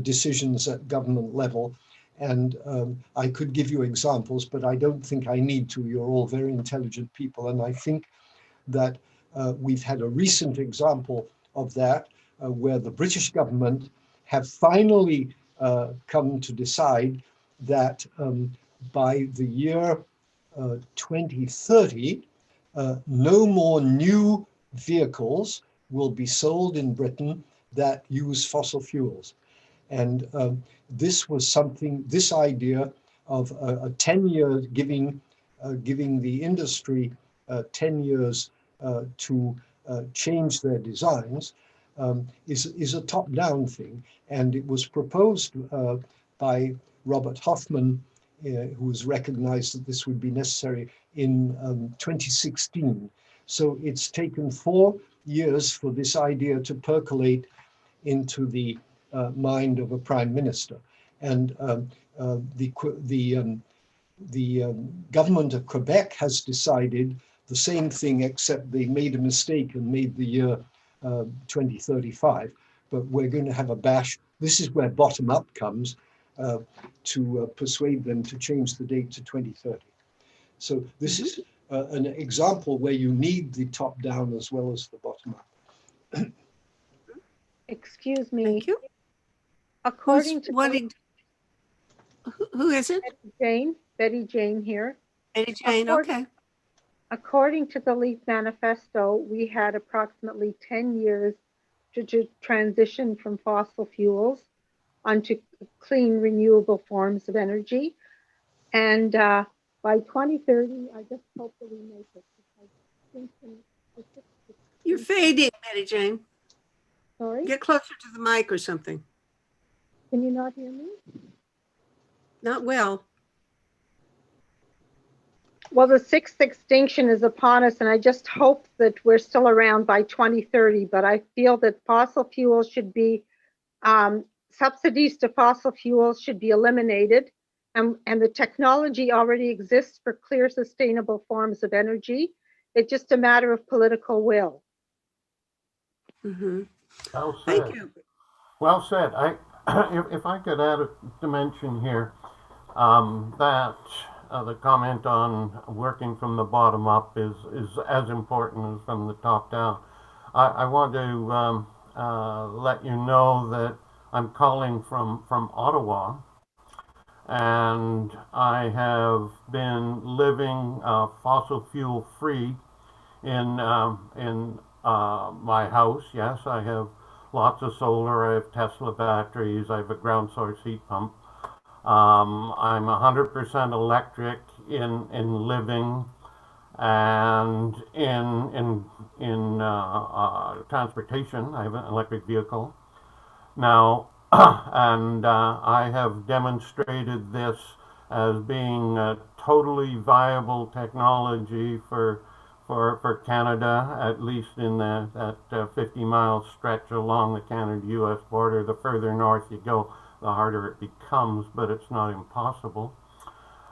decisions at government level. And I could give you examples, but I don't think I need to. You're all very intelligent people. And I think that we've had a recent example of that, where the British government have finally come to decide that by the year 2030, no more new vehicles will be sold in Britain that use fossil fuels. And this idea of a 10-year giving the industry 10 years to change their designs is a top-down thing. And it was proposed by Robert Hoffman, who was recognized that this would be necessary in 2016. So it's taken 4 years for this idea to percolate into the mind of a prime minister. And the government of Quebec has decided the same thing, except they made a mistake and made the year 2035. But we're going to have a bash. This is where bottom up comes to persuade them to change the date to 2030. So this is an example where you need the top down as well as the bottom up.
Excuse me.
Thank you.
According to
who is it?
Betty Jane here.
Betty Jane, okay.
According to the LEAF manifesto, we had approximately 10 years to transition from fossil fuels onto clean, renewable forms of energy. And by 2030, I just hope that we make it.
You're fading, Betty Jane.
Sorry?
Get closer to the mic or something.
Can you not hear me?
Not well.
Well, the 6th extinction is upon us, and I just hope that we're still around by 2030. But I feel that fossil fuels should be, subsidies to fossil fuels should be eliminated. And the technology already exists for clear, sustainable forms of energy. It's just a matter of political will.
Mm-hmm.
Well said.
Thank you.
Well said. If I could add a dimension here, that the comment on working from the bottom up is as important as from the top down. I want to let you know that I'm calling from Ottawa, and I have been living fossil fuel free in my house. Yes, I have lots of solar. I have Tesla batteries. I have a ground source heat pump. I'm 100% electric in living and in transportation. I have an electric vehicle now, and I have demonstrated this as being a totally viable technology for Canada, at least in that 50-mile stretch along the Canada-US border. The further north you go, the harder it becomes, but it's not impossible.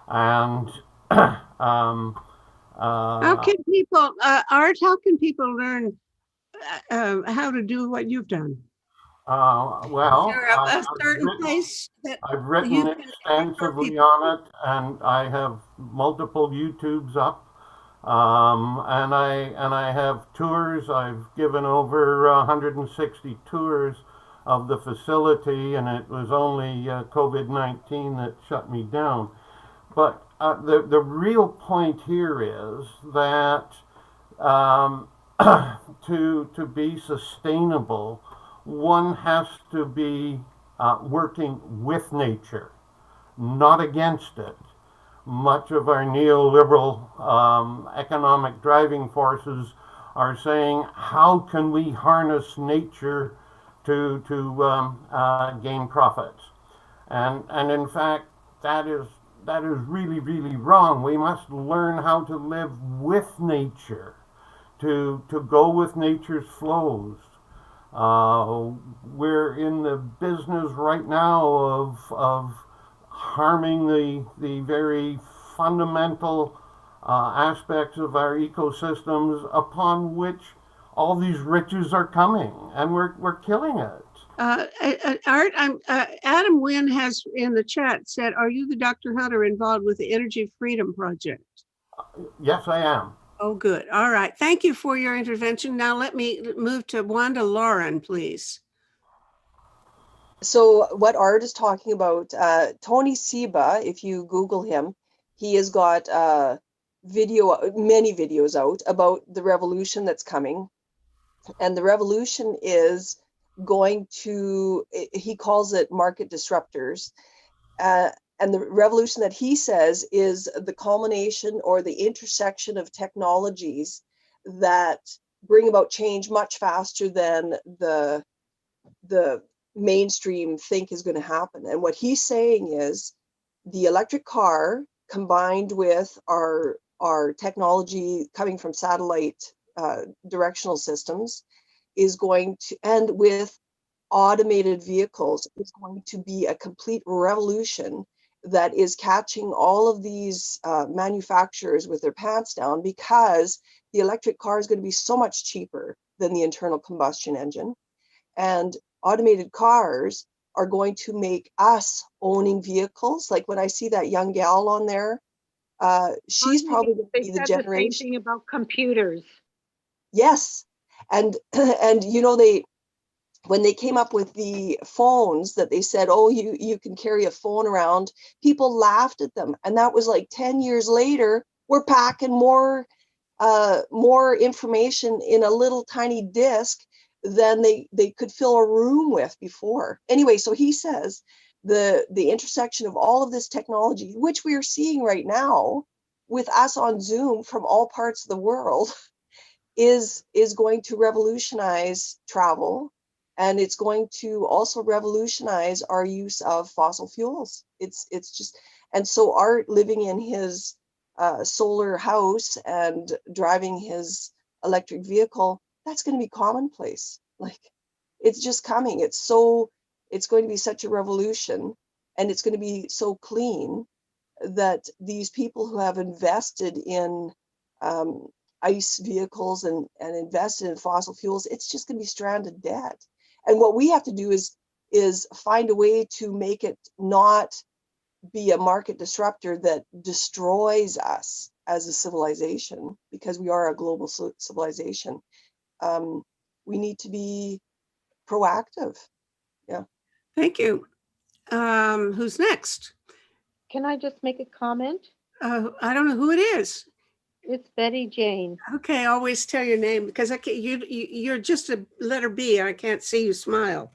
And
how can people, Art, how can people learn how to do what you've done?
Well,
Is there a certain place that
I've written
you can refer
extensively
people
on it, and I have multiple YouTubes up. And I have tours. I've given over 160 tours of the facility, and it was only COVID-19 that shut me down. But the real point here is that to be sustainable, one has to be working with nature, not against it. Much of our neoliberal economic driving forces are saying, how can we harness nature to gain profits? And in fact, that is really, really wrong. We must learn how to live with nature, to go with nature's flows. We're in the business right now of harming the very fundamental aspects of our ecosystems upon which all these riches are coming, and we're killing it.
Art, Adam Wynn has in the chat said, are you the Dr. Hunter involved with the Energy Freedom Project?
Yes, I am.
Oh, good. All right. Thank you for your intervention. Now let me move to Wanda Lauren, please.
So what Art is talking about, Tony Seba, if you Google him, he has got many videos out about the revolution that's coming. And the revolution is going to, he calls it market disruptors. And the revolution that he says is the culmination or the intersection of technologies that bring about change much faster than the mainstream think is going to happen. And what he's saying is the electric car combined with our technology coming from satellite directional systems is going to, and with automated vehicles, is going to be a complete revolution that is catching all of these manufacturers with their pants down, because the electric car is going to be so much cheaper than the internal combustion engine. And automated cars are going to make us owning vehicles. Like when I see that young gal on there, she's probably going to be the generation.
The same thing about computers.
Yes. And you know, when they came up with the phones that they said, oh, you can carry a phone around, people laughed at them. And that was like 10 years later, we're packing more information in a little tiny disc than they could fill a room with before. Anyway, so he says the intersection of all of this technology, which we are seeing right now with us on Zoom from all parts of the world, is going to revolutionize travel. And it's going to also revolutionize our use of fossil fuels. It's just, and so Art living in his solar house and driving his electric vehicle, that's going to be commonplace. Like, it's just coming. It's going to be such a revolution, and it's going to be so clean that these people who have invested in ICE vehicles and invested in fossil fuels, it's just going to be stranded debt. And what we have to do is find a way to make it not be a market disruptor that destroys us as a civilization, because we are a global civilization. We need to be proactive. Yeah.
Thank you. Who's next?
Can I just make a comment?
I don't know who it is.
It's Betty Jane.
Okay, always tell your name, because you're just a letter B. I can't see you smile.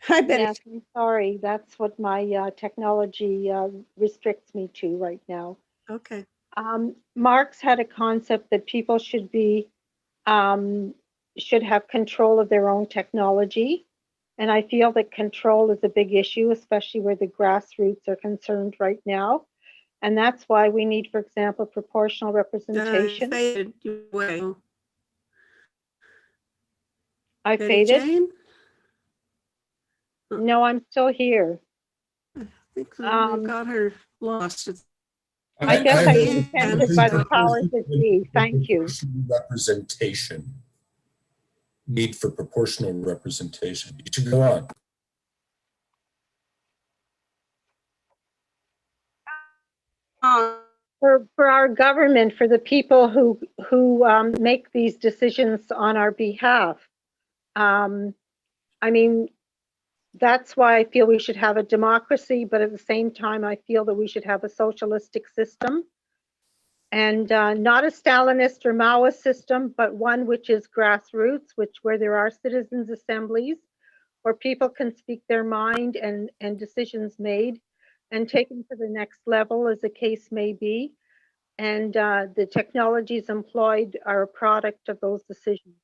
Hi, Betty.
Yes, I'm sorry. That's what my technology restricts me to right now.
Okay.
Marx had a concept that people should have control of their own technology. And I feel that control is a big issue, especially where the grassroots are concerned right now. And that's why we need, for example, proportional representation.
Faded away.
I
Betty
faded?
Jane?
No, I'm still here.
I think we got her lost.
I guess I was tempted by the powers that be. Thank you.
Representation. need for proportional representation. You should go on.
For our government, for the people who make these decisions on our behalf. I mean, that's why I feel we should have a democracy, but at the same time, I feel that we should have a socialistic system. And not a Stalinist or Maoist system, but one which is grassroots, where there are citizens' assemblies, where people can speak their mind and decisions made and taken to the next level as the case may be. And the technologies employed are a product of those decisions.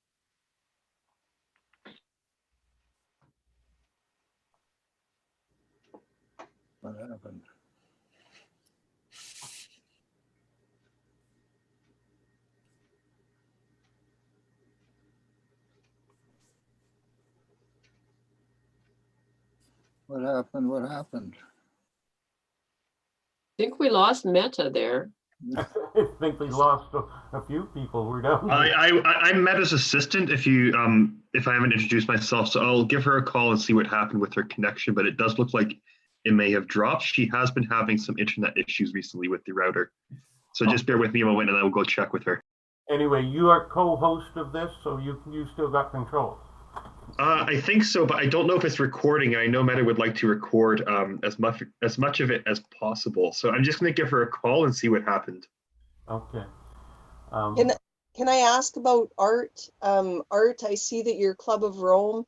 What happened? What happened? What happened?
I think we lost Meta there.
I think we lost a few people. We're down.
I'm Meta's assistant. If I haven't introduced myself, so I'll give her a call and see what happened with her connection. But it does look like it may have dropped. She has been having some internet issues recently with the router. So just bear with me a moment, and I will go check with her.
Anyway, you are co-host of this, so you still got control.
I think so, but I don't know if it's recording. I know Meta would like to record as much of it as possible. So I'm just going to give her a call and see what happened.
Okay.
Can I ask about Art? Art, I see that you're Club of Rome.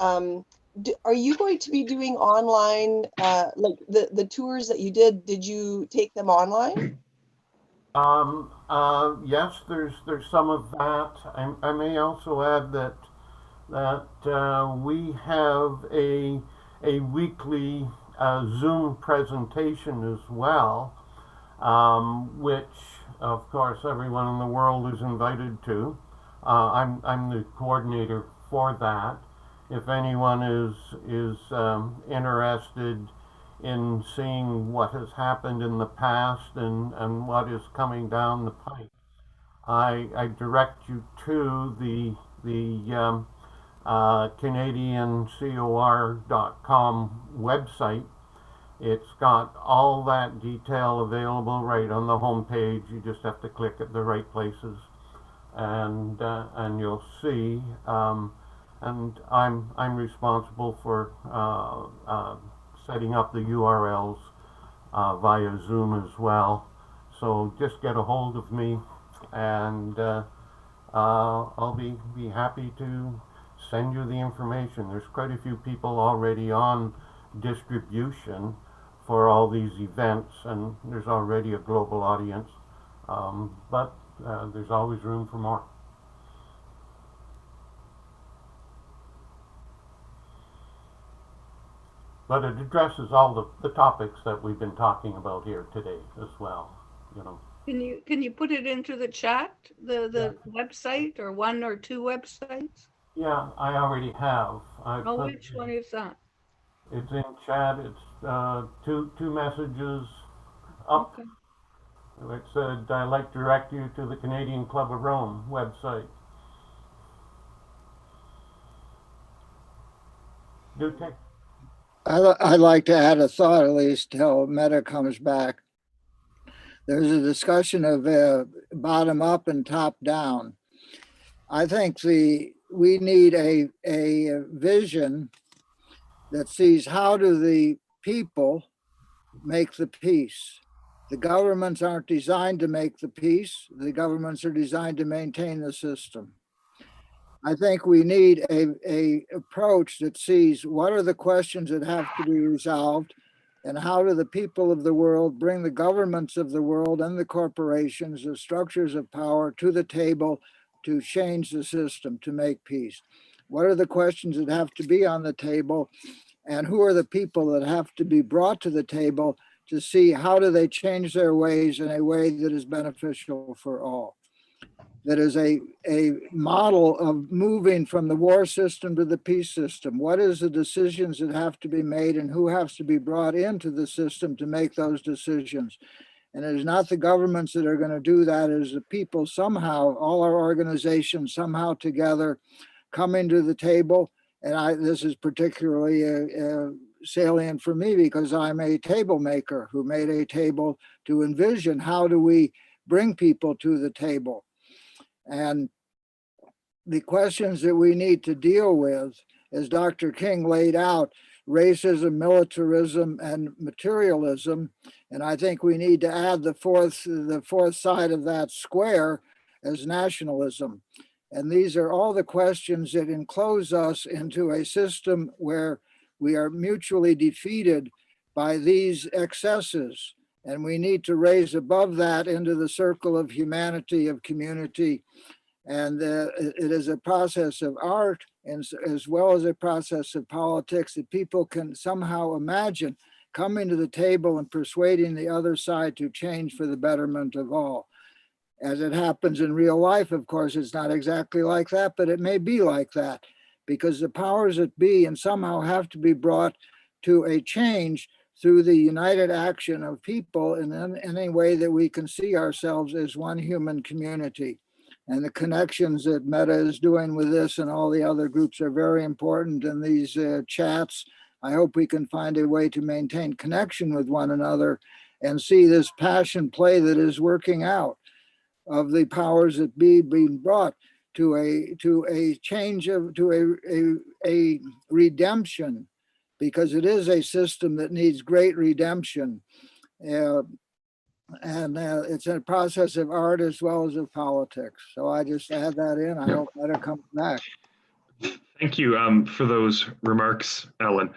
Are you going to be doing online, like the tours that you did you take them online?
Yes, there's some of that. I may also add that we have a weekly Zoom presentation as well, which of course everyone in the world is invited to. I'm the coordinator for that. If anyone is interested in seeing what has happened in the past and what is coming down the pipe, I direct you to the CanadianCOR.com website. It's got all that detail available right on the home page. You just have to click at the right places, and you'll see. And I'm responsible for setting up the URLs via Zoom as well. So just get a hold of me, and I'll be happy to send you the information. There's quite a few people already on distribution for all these events, and there's already a global audience, but there's always room for more. But it addresses all the topics that we've been talking about here today as well, you know.
Can you put it into the chat, the website, or one or two websites?
Yeah, I already have.
Which one is that?
It's in chat. It's two messages up.
Okay.
It said, I'd like to direct you to the Canadian Club of Rome website. Do take.
I'd like to add a thought, at least till Meta comes back. There's a discussion of bottom up and top down. I think we need a vision that sees how do the people make the peace. The governments aren't designed to make the peace. The governments are designed to maintain the system. I think we need a approach that sees what are the questions that have to be resolved, and how do the people of the world bring the governments of the world and the corporations, the structures of power to the table to change the system, to make peace. What are the questions that have to be on the table, and who are the people that have to be brought to the table to see how do they change their ways in a way that is beneficial for all. That is a model of moving from the war system to the peace system. What is the decisions that have to be made, and who has to be brought into the system to make those decisions? And it is not the governments that are going to do that. It is the people somehow, all our organizations somehow together coming to the table. And this is particularly salient for me because I'm a table maker who made a table to envision how do we bring people to the table. And the questions that we need to deal with, as Dr. King laid out, racism, militarism, and materialism. And I think we need to add the fourth side of that square as nationalism. And these are all the questions that enclose us into a system where we are mutually defeated by these excesses. And we need to raise above that into the circle of humanity, of community. And it is a process of art and as well as a process of politics that people can somehow imagine coming to the table and persuading the other side to change for the betterment of all. As it happens in real life, of course, it's not exactly like that, but it may be like that because the powers that be and somehow have to be brought to a change through the united action of people in any way that we can see ourselves as one human community. And the connections that Meta is doing with this and all the other groups are very important in these chats. I hope we can find a way to maintain connection with one another and see this passion play that is working out of the powers that be being brought to a change of, to a redemption, because it is a system that needs great redemption. It's a process of art as well as of politics. So I just add that in. I hope that comes back.
Thank you for those remarks, Ellen.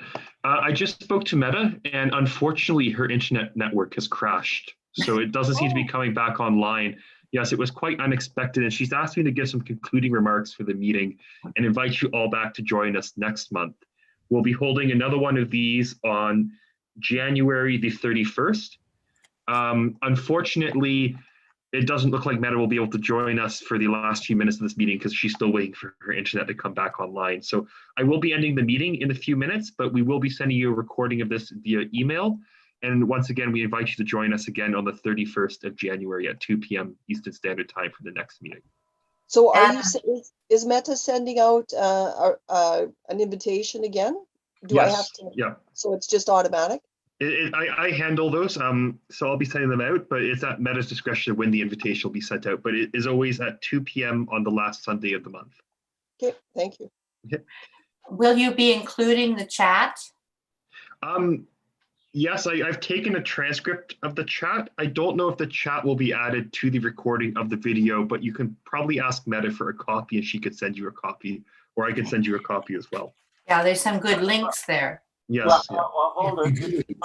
I just spoke to Meta, and unfortunately, her internet network has crashed. So it doesn't seem to be coming back online. Yes, it was quite unexpected, and she's asked me to give some concluding remarks for the meeting and invite you all back to join us next month. We'll be holding another one of these on January the 31st. Unfortunately, it doesn't look like Meta will be able to join us for the last few minutes of this meeting because she's still waiting for her internet to come back online. So I will be ending the meeting in a few minutes, but we will be sending you a recording of this via email. And once again, we invite you to join us again on the 31st of January at 2 p.m. Eastern Standard Time for the next meeting.
So are you, is Meta sending out an invitation again? Do
Yes,
I have to?
Yeah.
So it's just automatic?
I handle those, so I'll be sending them out, but it's at Meta's discretion when the invitation will be sent out. But it is always at 2 p.m. on the last Sunday of the month.
Okay, thank you.
Okay.
Will you be including the chat?
Yes, I've taken a transcript of the chat. I don't know if the chat will be added to the recording of the video, but you can probably ask Meta for a copy and she could send you a copy, or I could send you a copy as well.
Yeah, there's some good links there.
Yes.
Well,
Yeah.
hold it.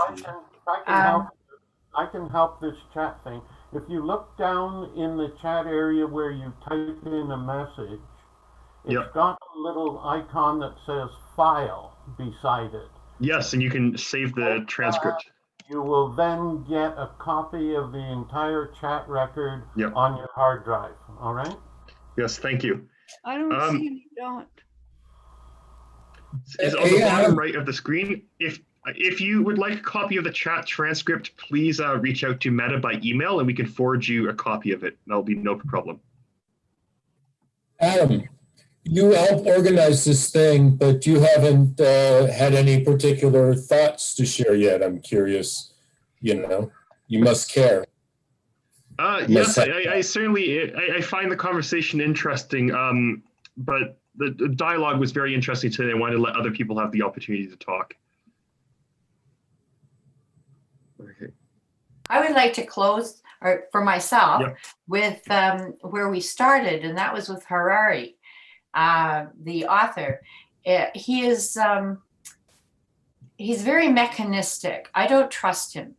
I can help this chat thing. If you look down in the chat area where you type in a message, it's got a little icon that says file beside it.
Yes, and you can save the transcript.
You will then get a copy of the entire chat record on your hard drive. All right?
Yes, thank you.
I don't see any dot.
Is on the bottom right of the screen. If you would like a copy of the chat transcript, please reach out to Meta by email and we can forward you a copy of it. That'll be no problem.
Adam, you helped organize this thing, but you haven't had any particular thoughts to share yet. I'm curious, you must care.
Yes, I certainly, I find the conversation interesting, but the dialogue was very interesting today. I wanted to let other people have the opportunity to talk. Okay.
I would like to close, or for myself, with where we started, and that was with Harari, the author. He's very mechanistic. I don't trust him.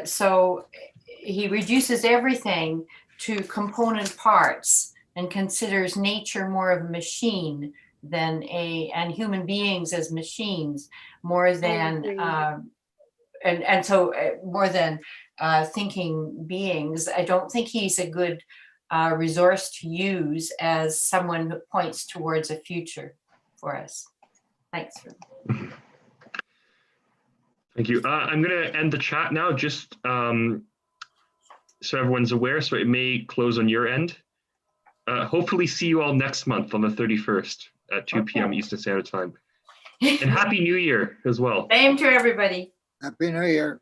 So he reduces everything to component parts and considers nature more of a machine than and human beings as machines more than more than thinking beings. I don't think he's a good resource to use as someone who points towards a future for us. Thanks.
Thank you. I'm going to end the chat now, just so everyone's aware, so it may close on your end. hopefully see you all next month on the 31st at 2 p.m. Eastern Standard Time. And Happy New Year as well.
Same to everybody.
Happy New Year.